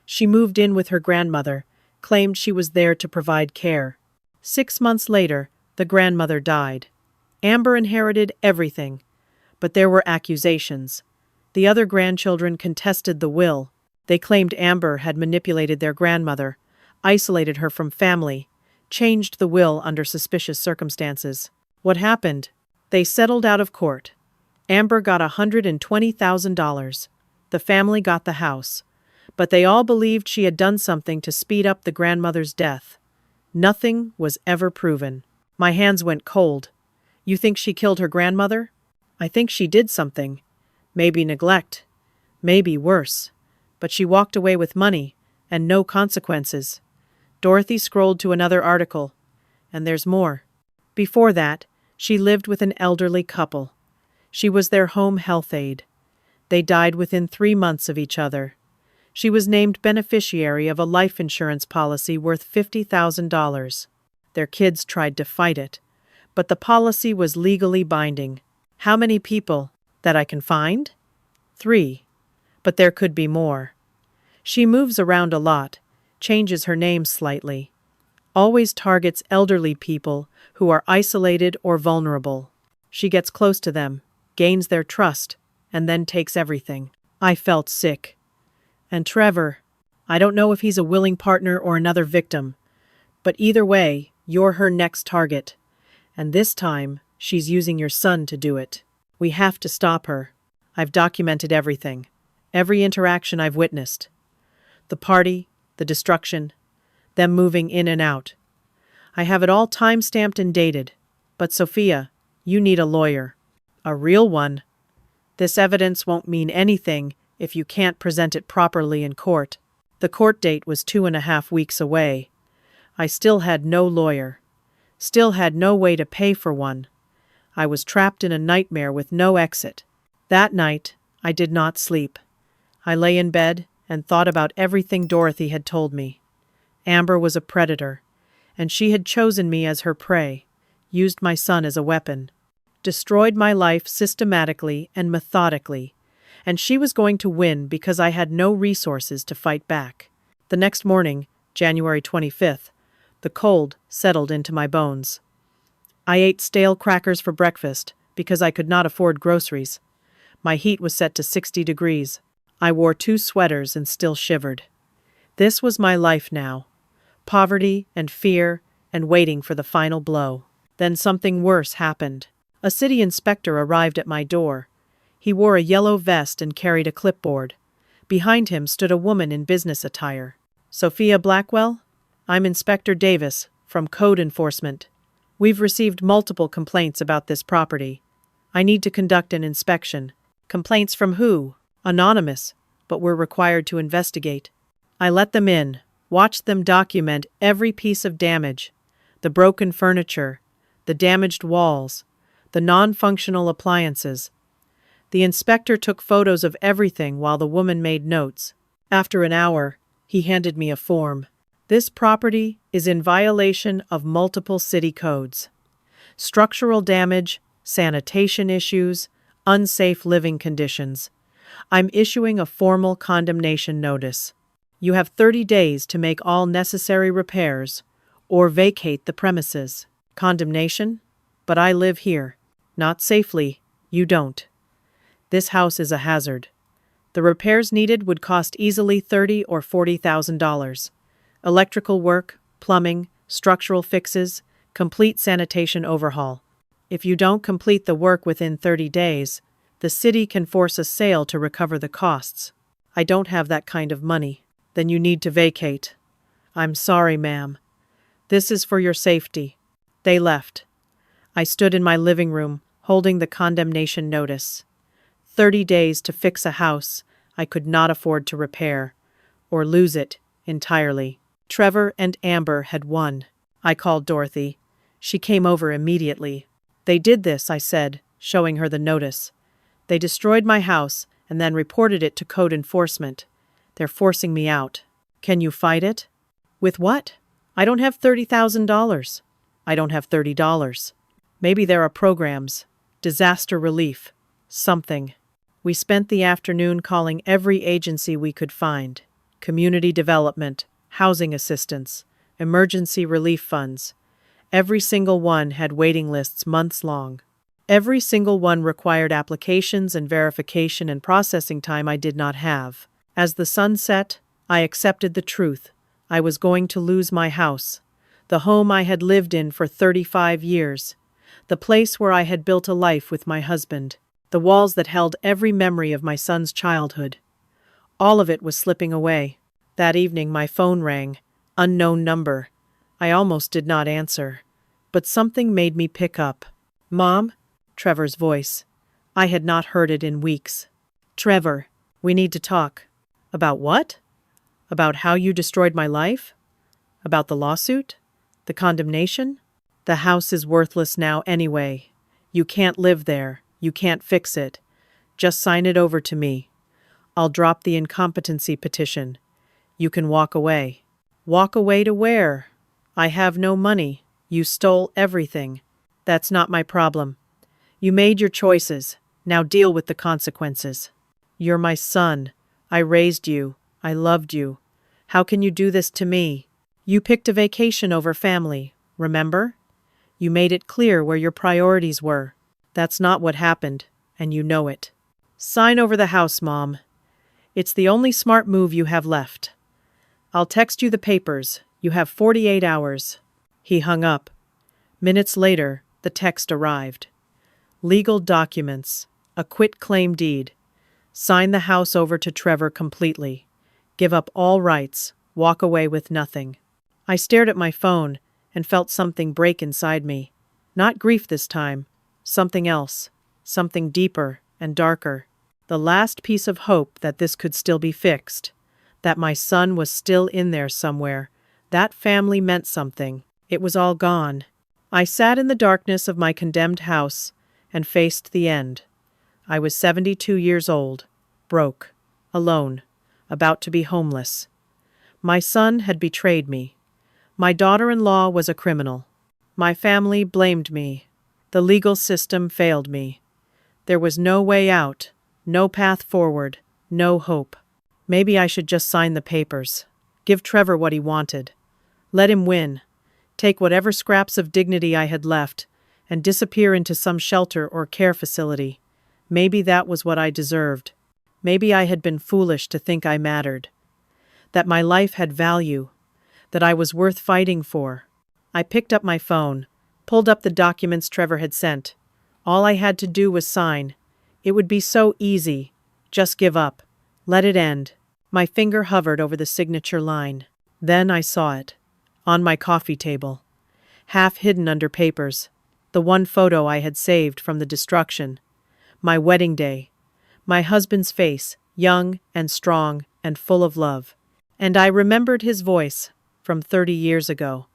She moved in with her grandmother, claimed she was there to provide care. 6 months later, the grandmother died. Amber inherited everything, but there were accusations. The other grandchildren contested the will. They claimed Amber had manipulated their grandmother, isolated her from family, changed the will under suspicious circumstances. What happened? They settled out of court. Amber got $120,000. The family got the house. But they all believed she had done something to speed up the grandmother's death. Nothing was ever proven. My hands went cold. You think she killed her grandmother? I think she did something. Maybe neglect. Maybe worse. But she walked away with money, and no consequences. Dorothy scrolled to another article. And there's more. Before that, she lived with an elderly couple. She was their home health aide. They died within 3 months of each other. She was named beneficiary of a life insurance policy worth $50,000. Their kids tried to fight it, but the policy was legally binding. How many people that I can find? 3. But there could be more. She moves around a lot, changes her name slightly. Always targets elderly people who are isolated or vulnerable. She gets close to them, gains their trust, and then takes everything. I felt sick. And Trevor, I don't know if he's a willing partner or another victim, but either way, you're her next target. And this time, she's using your son to do it. We have to stop her. I've documented everything. Every interaction I've witnessed. The party, the destruction, them moving in and out. I have it all time-stamped and dated. But Sophia, you need a lawyer. A real one. This evidence won't mean anything if you can't present it properly in court. The court date was 2.5 weeks away. I still had no lawyer. Still had no way to pay for one. I was trapped in a nightmare with no exit. That night, I did not sleep. I lay in bed and thought about everything Dorothy had told me. Amber was a predator, and she had chosen me as her prey, used my son as a weapon, destroyed my life systematically and methodically, and she was going to win because I had no resources to fight back. The next morning, January 25th, the cold settled into my bones. I ate stale crackers for breakfast because I could not afford groceries. My heat was set to 60 degrees. I wore 2 sweaters and still shivered. This was my life now. Poverty and fear and waiting for the final blow. Then something worse happened. A city inspector arrived at my door. He wore a yellow vest and carried a clipboard. Behind him stood a woman in business attire. "Sophia Blackwell? I'm Inspector Davis, from Code Enforcement. We've received multiple complaints about this property. I need to conduct an inspection." "Complaints from who?" "Anonymous, but we're required to investigate." I let them in, watched them document every piece of damage: the broken furniture, the damaged walls, the non-functional appliances. The inspector took photos of everything while the woman made notes. After an hour, he handed me a form. "This property is in violation of multiple city codes. Structural damage, sanitation issues, unsafe living conditions. I'm issuing a formal condemnation notice. You have 30 days to make all necessary repairs or vacate the premises." Condemnation? But I live here. Not safely. You don't. This house is a hazard. The repairs needed would cost easily $30,000 or $40,000. Electrical work, plumbing, structural fixes, complete sanitation overhaul. If you don't complete the work within 30 days, the city can force a sale to recover the costs. I don't have that kind of money. Then you need to vacate. "I'm sorry, ma'am. This is for your safety." They left. I stood in my living room, holding the condemnation notice. 30 days to fix a house I could not afford to repair, or lose it entirely. Trevor and Amber had won. I called Dorothy. She came over immediately. "They did this," I said, showing her the notice. "They destroyed my house and then reported it to Code Enforcement. They're forcing me out. Can you fight it?" "With what?" "I don't have $30,000. I don't have $30. Maybe there are programs. Disaster relief. Something." We spent the afternoon calling every agency we could find. Community development, housing assistance, emergency relief funds. Every single one had waiting lists months long. Every single one required applications and verification and processing time I did not have. As the sun set, I accepted the truth. I was going to lose my house, the home I had lived in for 35 years, the place where I had built a life with my husband, the walls that held every memory of my son's childhood. All of it was slipping away. That evening my phone rang. Unknown number. I almost did not answer, but something made me pick up. "Mom?" Trevor's voice. I had not heard it in weeks. "Trevor, we need to talk." "About what?" "About how you destroyed my life? About the lawsuit? The condemnation? The house is worthless now anyway. You can't live there. You can't fix it. Just sign it over to me. I'll drop the incompetency petition. You can walk away." "Walk away to where?" "I have no money. You stole everything. That's not my problem. You made your choices. Now deal with the consequences." "You're my son. I raised you. I loved you. How can you do this to me? You picked a vacation over family, remember? You made it clear where your priorities were. That's not what happened, and you know it. Sign over the house, Mom. It's the only smart move you have left. I'll text you the papers. You have 48 hours. He hung up. Minutes later, the text arrived. Legal documents. A quit-claim deed. Sign the house over to Trevor completely. Give up all rights. Walk away with nothing. I stared at my phone and felt something break inside me. Not grief this time. Something else. Something deeper and darker. The last piece of hope that this could still be fixed. that my son was still in there somewhere. That family meant something. It was all gone. I sat in the darkness of my condemned house and faced the end. I was 72 years old, broke, alone, about to be homeless. My son had betrayed me. My daughter-in-law was a criminal. My family blamed me. The legal system failed me. There was no way out, no path forward, no hope. Maybe I should just sign the papers. Give Trevor what he wanted. Let him win. Take whatever scraps of dignity I had left and disappear into some shelter or care facility. Maybe that was what I deserved. Maybe I had been foolish to think I mattered. That my life had value. That I was worth fighting for. I picked up my phone, pulled up the documents Trevor had sent. All I had to do was sign. It would be so easy. Just give up. Let it end. My finger hovered over the signature line. Then I saw it. On my coffee table. Half hidden under papers. The one photo I had saved from the destruction. My wedding day. My husband's face, young and strong and full of love. And I remembered his voice from 30 years ago,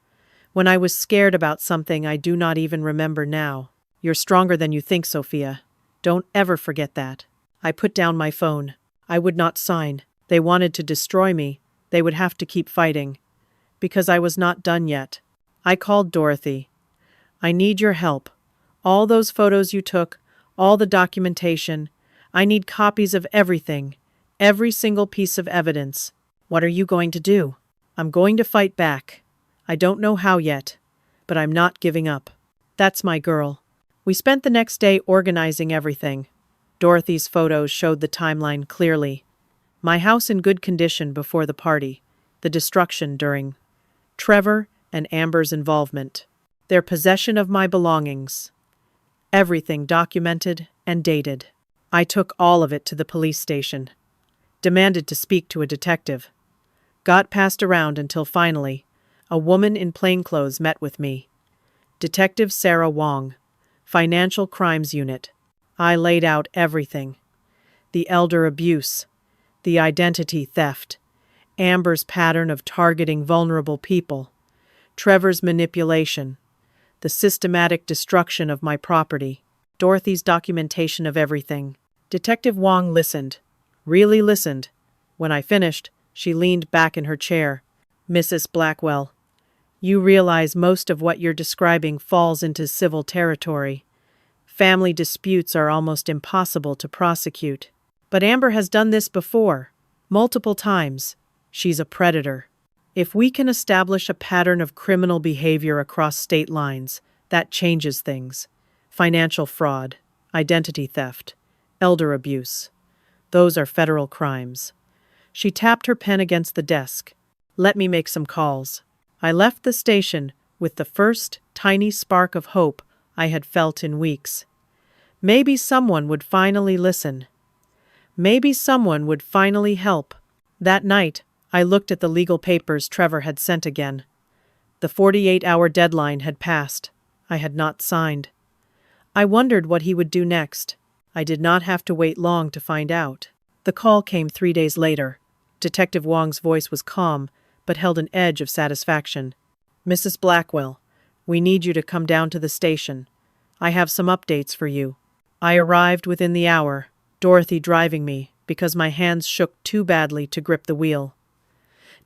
when I was scared about something I do not even remember now. You're stronger than you think, Sophia. Don't ever forget that. I put down my phone. I would not sign. They wanted to destroy me. They would have to keep fighting. Because I was not done yet. I called Dorothy. I need your help. All those photos you took, all the documentation. I need copies of everything. Every single piece of evidence. What are you going to do? I'm going to fight back. I don't know how yet, but I'm not giving up. That's my girl. We spent the next day organizing everything. Dorothy's photos showed the timeline clearly. My house in good condition before the party, the destruction during, Trevor and Amber's involvement, their possession of my belongings. Everything documented and dated. I took all of it to the police station. Demanded to speak to a detective. Got passed around until finally, a woman in plainclothes met with me. Detective Sarah Wong, Financial Crimes Unit. I laid out everything. The elder abuse, the identity theft, Amber's pattern of targeting vulnerable people, Trevor's manipulation, the systematic destruction of my property, Dorothy's documentation of everything. Detective Wong listened, really listened. When I finished, she leaned back in her chair. Mrs. Blackwell, you realize most of what you're describing falls into civil territory. Family disputes are almost impossible to prosecute. But Amber has done this before, multiple times. She's a predator. If we can establish a pattern of criminal behavior across state lines, that changes things. Financial fraud, identity theft, elder abuse. Those are federal crimes. She tapped her pen against the desk. Let me make some calls. I left the station with the first tiny spark of hope I had felt in weeks. Maybe someone would finally listen. Maybe someone would finally help. That night, I looked at the legal papers Trevor had sent again. The 48-hour deadline had passed. I had not signed. I wondered what he would do next. I did not have to wait long to find out. The call came 3 days later. Detective Wong's voice was calm, but held an edge of satisfaction. Mrs. Blackwell, we need you to come down to the station. I have some updates for you. I arrived within the hour, Dorothy driving me because my hands shook too badly to grip the wheel.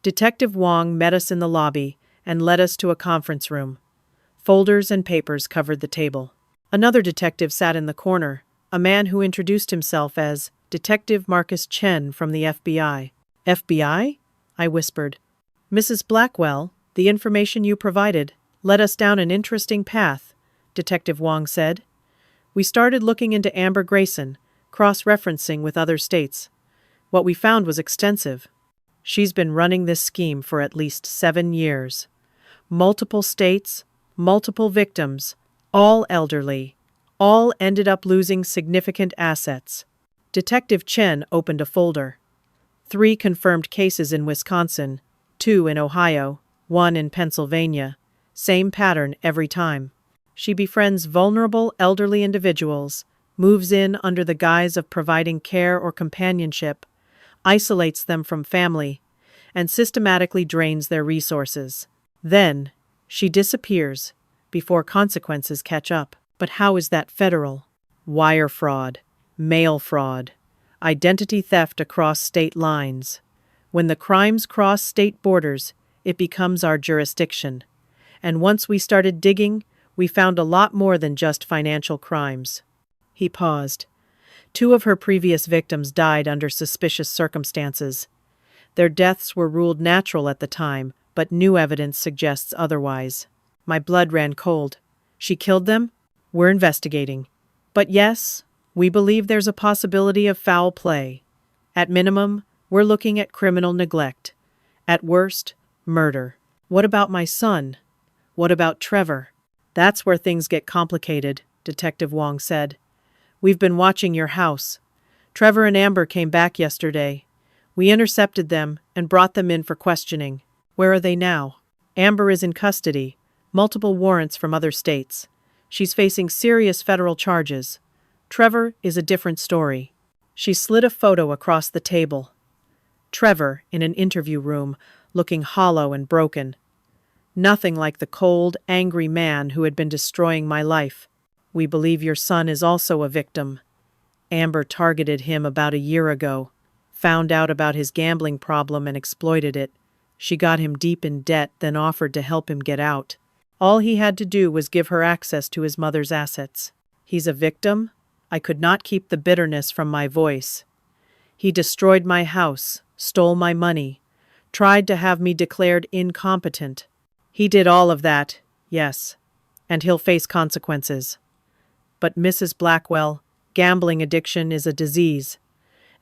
Detective Wong met us in the lobby and led us to a conference room. Folders and papers covered the table. Another detective sat in the corner, a man who introduced himself as Detective Marcus Chen from the FBI. FBI? I whispered. Mrs. Blackwell, the information you provided led us down an interesting path, Detective Wong said. We started looking into Amber Grayson, cross-referencing with other states. What we found was extensive. She's been running this scheme for at least 7 years. Multiple states, multiple victims, all elderly. All ended up losing significant assets. Detective Chen opened a folder. 3 confirmed cases in Wisconsin, 2 in Ohio, 1 in Pennsylvania. Same pattern every time. She befriends vulnerable elderly individuals, moves in under the guise of providing care or companionship, isolates them from family, and systematically drains their resources. Then, she disappears before consequences catch up. But how is that federal? Wire fraud, mail fraud, identity theft across state lines. When the crimes cross state borders, it becomes our jurisdiction. And once we started digging, we found a lot more than just financial crimes. He paused. 2 of her previous victims died under suspicious circumstances. Their deaths were ruled natural at the time, but new evidence suggests otherwise. My blood ran cold. She killed them? We're investigating. But yes, we believe there's a possibility of foul play. At minimum, we're looking at criminal neglect. At worst, murder. What about my son? What about Trevor? That's where things get complicated, Detective Wong said. We've been watching your house. Trevor and Amber came back yesterday. We intercepted them and brought them in for questioning. Where are they now? Amber is in custody, multiple warrants from other states. She's facing serious federal charges. Trevor is a different story. She slid a photo across the table. Trevor, in an interview room, looking hollow and broken. Nothing like the cold, angry man who had been destroying my life. We believe your son is also a victim. Amber targeted him about a year ago, found out about his gambling problem and exploited it. She got him deep in debt, then offered to help him get out. All he had to do was give her access to his mother's assets. He's a victim? I could not keep the bitterness from my voice. He destroyed my house, stole my money, tried to have me declared incompetent. He did all of that, yes, and he'll face consequences. But Mrs. Blackwell, gambling addiction is a disease,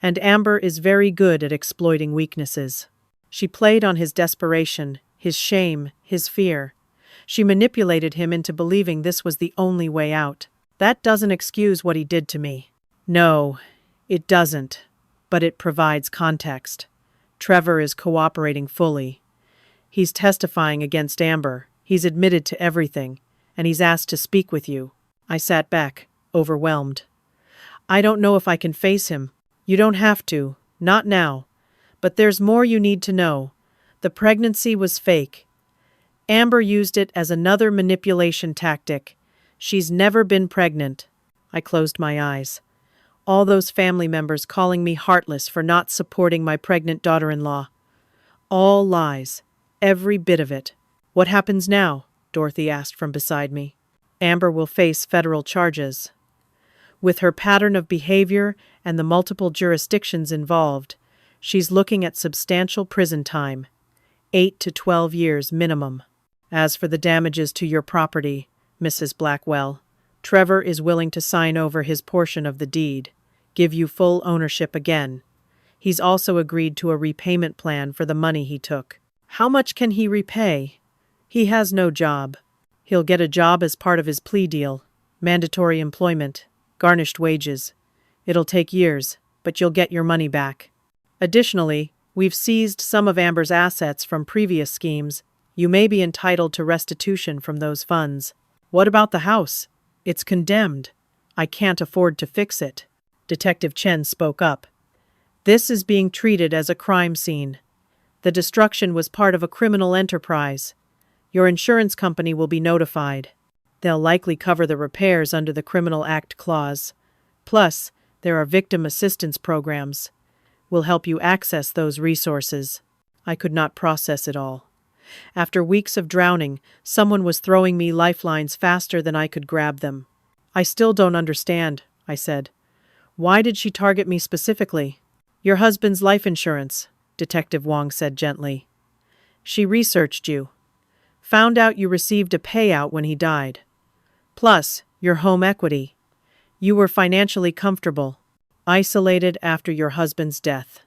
and Amber is very good at exploiting weaknesses. She played on his desperation, his shame, his fear. She manipulated him into believing this was the only way out. That doesn't excuse what he did to me. No, it doesn't, but it provides context. Trevor is cooperating fully. He's testifying against Amber. He's admitted to everything, and he's asked to speak with you. I sat back, overwhelmed. I don't know if I can face him. You don't have to, not now. But there's more you need to know. The pregnancy was fake. Amber used it as another manipulation tactic. She's never been pregnant. I closed my eyes. All those family members calling me heartless for not supporting my pregnant daughter-in-law. All lies. Every bit of it. What happens now? Dorothy asked from beside me. Amber will face federal charges. With her pattern of behavior and the multiple jurisdictions involved, she's looking at substantial prison time, 8 to 12 years minimum. As for the damages to your property, Mrs. Blackwell, Trevor is willing to sign over his portion of the deed, give you full ownership again. He's also agreed to a repayment plan for the money he took. How much can he repay? He has no job. He'll get a job as part of his plea deal, mandatory employment, garnished wages. It'll take years, but you'll get your money back. Additionally, we've seized some of Amber's assets from previous schemes. You may be entitled to restitution from those funds. What about the house? It's condemned. I can't afford to fix it. Detective Chen spoke up. This is being treated as a crime scene. The destruction was part of a criminal enterprise. Your insurance company will be notified. They'll likely cover the repairs under the Criminal Act clause. Plus, there are victim assistance programs. We'll help you access those resources. I could not process it all. After weeks of drowning, someone was throwing me lifelines faster than I could grab them. I still don't understand, I said. Why did she target me specifically? Your husband's life insurance, Detective Wong said gently. She researched you. Found out you received a payout when he died. Plus, your home equity. You were financially comfortable, isolated after your husband's death.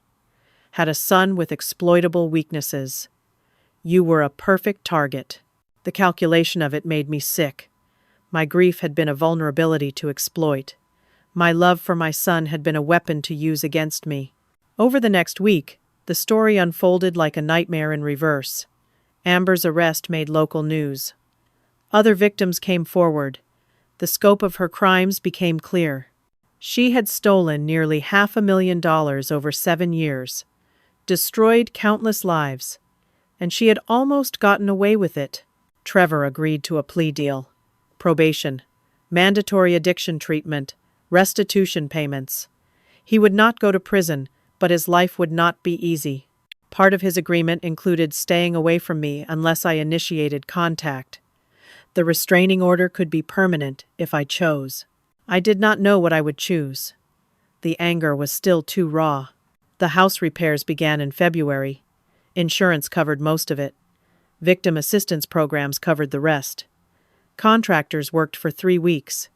Had a son with exploitable weaknesses. You were a perfect target. The calculation of it made me sick. My grief had been a vulnerability to exploit. My love for my son had been a weapon to use against me. Over the next week, the story unfolded like a nightmare in reverse. Amber's arrest made local news. Other victims came forward. The scope of her crimes became clear. She had stolen nearly $500,000 over 7 years. destroyed countless lives, and she had almost gotten away with it. Trevor agreed to a plea deal. Probation, mandatory addiction treatment, restitution payments. He would not go to prison, but his life would not be easy. Part of his agreement included staying away from me unless I initiated contact. The restraining order could be permanent if I chose. I did not know what I would choose. The anger was still too raw. The house repairs began in February. Insurance covered most of it. Victim assistance programs covered the rest. Contractors worked for 3 weeks.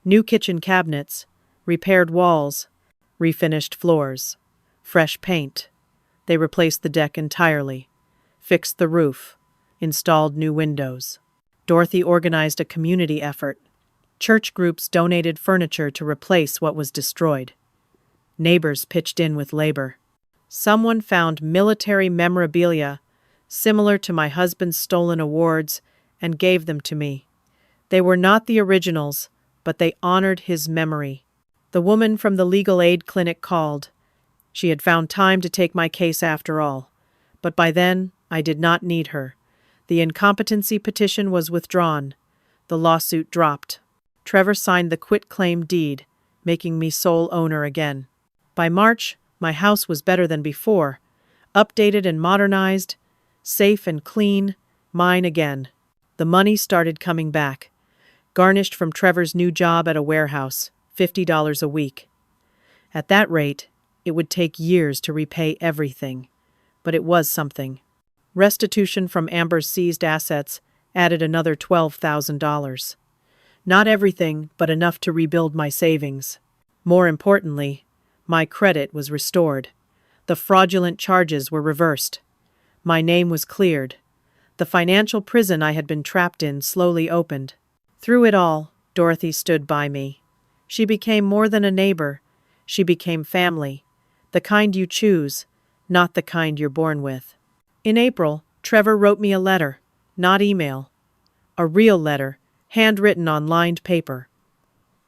New kitchen cabinets, repaired walls, refinished floors, fresh paint. They replaced the deck entirely, fixed the roof, installed new windows. Dorothy organized a community effort. Church groups donated furniture to replace what was destroyed. Neighbors pitched in with labor. Someone found military memorabilia similar to my husband's stolen awards and gave them to me. They were not the originals, but they honored his memory. The woman from the legal aid clinic called. She had found time to take my case after all. But by then, I did not need her. The incompetency petition was withdrawn. The lawsuit dropped. Trevor signed the quitclaim deed, making me sole owner again. By March, my house was better than before. Updated and modernized, safe and clean, mine again. The money started coming back. Garnished from Trevor's new job at a warehouse, $50 a week. At that rate, it would take years to repay everything. But it was something. Restitution from Amber's seized assets added another $12,000. Not everything, but enough to rebuild my savings. More importantly, my credit was restored. The fraudulent charges were reversed. My name was cleared. The financial prison I had been trapped in slowly opened. Through it all, Dorothy stood by me. She became more than a neighbor. She became family. The kind you choose, not the kind you're born with. In April, Trevor wrote me a letter, not email. A real letter, handwritten on lined paper.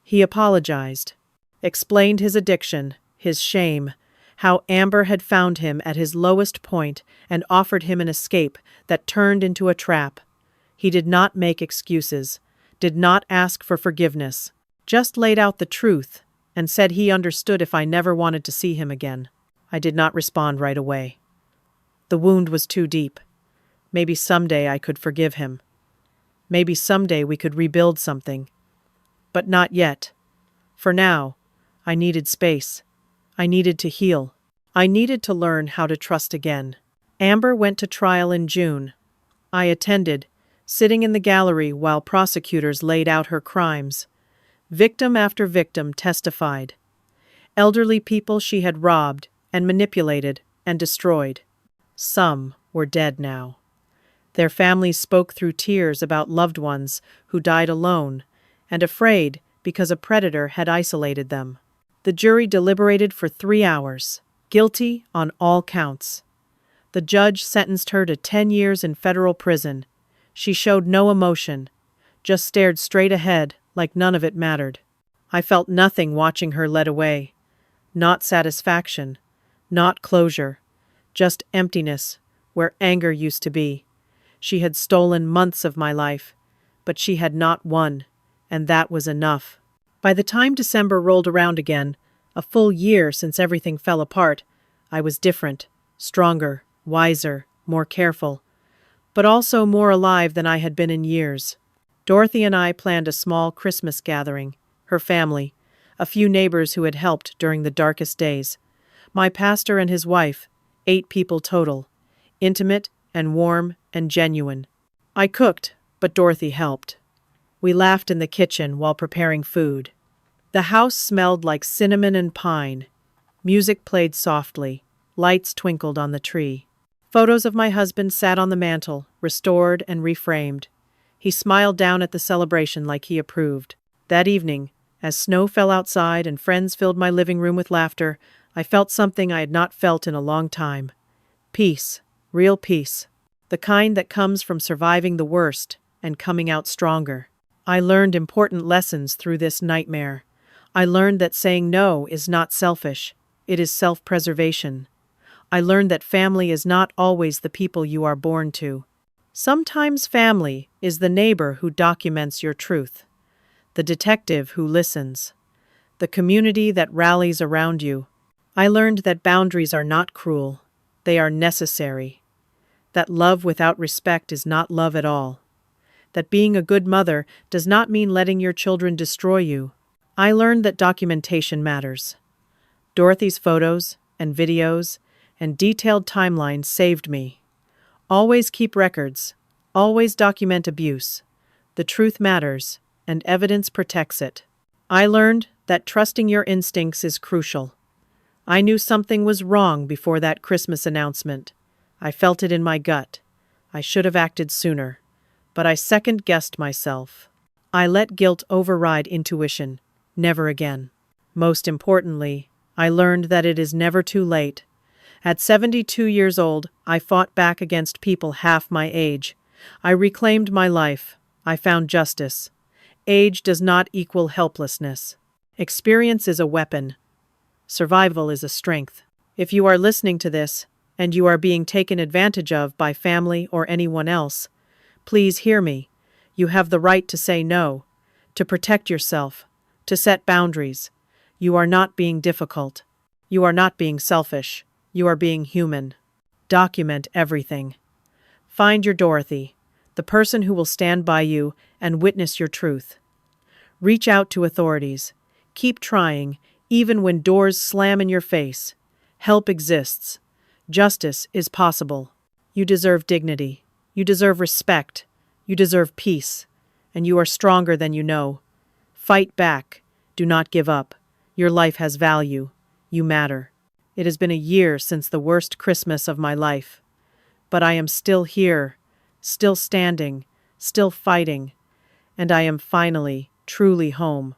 He apologized, explained his addiction, his shame, how Amber had found him at his lowest point and offered him an escape that turned into a trap. He did not make excuses, did not ask for forgiveness, just laid out the truth and said he understood if I never wanted to see him again. I did not respond right away. The wound was too deep. Maybe someday I could forgive him. Maybe someday we could rebuild something. But not yet. For now, I needed space. I needed to heal. I needed to learn how to trust again. Amber went to trial in June. I attended, sitting in the gallery while prosecutors laid out her crimes. Victim after victim testified. Elderly people she had robbed and manipulated and destroyed. Some were dead now. Their families spoke through tears about loved ones who died alone and afraid because a predator had isolated them. The jury deliberated for 3 hours, guilty on all counts. The judge sentenced her to 10 years in federal prison. She showed no emotion, just stared straight ahead like none of it mattered. I felt nothing watching her led away. Not satisfaction, not closure, just emptiness where anger used to be. She had stolen months of my life, but she had not won, and that was enough. By the time December rolled around again, a full year since everything fell apart, I was different, stronger, wiser, more careful, but also more alive than I had been in years. Dorothy and I planned a small Christmas gathering, her family, a few neighbors who had helped during the darkest days, my pastor and his wife, 8 people total, intimate and warm and genuine. I cooked, but Dorothy helped. We laughed in the kitchen while preparing food. The house smelled like cinnamon and pine. Music played softly. Lights twinkled on the tree. Photos of my husband sat on the mantel, restored and reframed. He smiled down at the celebration like he approved. That evening, as snow fell outside and friends filled my living room with laughter, I felt something I had not felt in a long time. Peace, real peace. The kind that comes from surviving the worst and coming out stronger. I learned important lessons through this nightmare. I learned that saying no is not selfish. It is self-preservation. I learned that family is not always the people you are born to. Sometimes family is the neighbor who documents your truth, the detective who listens, the community that rallies around you. I learned that boundaries are not cruel, they are necessary, that love without respect is not love at all, that being a good mother does not mean letting your children destroy you. I learned that documentation matters. Dorothy's photos and videos and detailed timelines saved me. Always keep records. Always document abuse. The truth matters, and evidence protects it. I learned that trusting your instincts is crucial. I knew something was wrong before that Christmas announcement. I felt it in my gut. I should have acted sooner. But I second-guessed myself. I let guilt override intuition. Never again. Most importantly, I learned that it is never too late. At 72 years old, I fought back against people half my age. I reclaimed my life. I found justice. Age does not equal helplessness. Experience is a weapon. Survival is a strength. If you are listening to this, and you are being taken advantage of by family or anyone else, please hear me. You have the right to say no, to protect yourself, to set boundaries. You are not being difficult. You are not being selfish. You are being human. Document everything. Find your Dorothy, the person who will stand by you and witness your truth. Reach out to authorities. Keep trying, even when doors slam in your face. Help exists. Justice is possible. You deserve dignity. You deserve respect. You deserve peace. And you are stronger than you know. Fight back. Do not give up. Your life has value. You matter. It has been a year since the worst Christmas of my life. But I am still here, still standing, still fighting. And I am finally, truly home.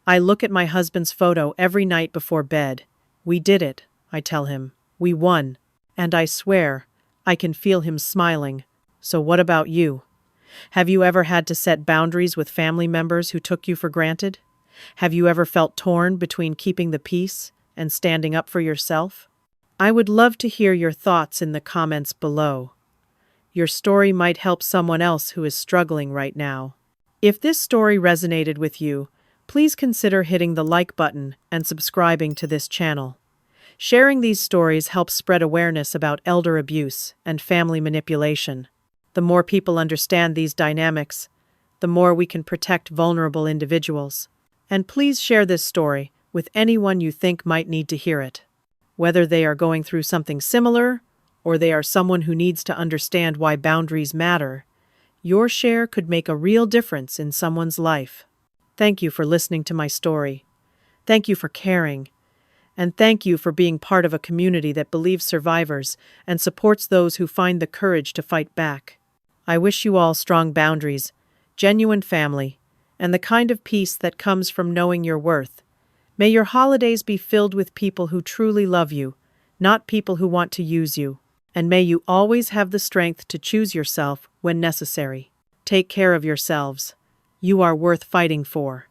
I look at my husband's photo every night before bed. We did it, I tell him. We won. And I swear, I can feel him smiling. So what about you? Have you ever had to set boundaries with family members who took you for granted? Have you ever felt torn between keeping the peace and standing up for yourself? I would love to hear your thoughts in the comments below. Your story might help someone else who is struggling right now. If this story resonated with you, please consider hitting the like button and subscribing to this channel. Sharing these stories helps spread awareness about elder abuse and family manipulation. The more people understand these dynamics, the more we can protect vulnerable individuals. And please share this story with anyone you think might need to hear it. Whether they are going through something similar, or they are someone who needs to understand why boundaries matter, your share could make a real difference in someone's life. Thank you for listening to my story. Thank you for caring. And thank you for being part of a community that believes survivors and supports those who find the courage to fight back. I wish you all strong boundaries, genuine family, and the kind of peace that comes from knowing your worth. May your holidays be filled with people who truly love you, not people who want to use you. And may you always have the strength to choose yourself when necessary. Take care of yourselves. You are worth fighting for.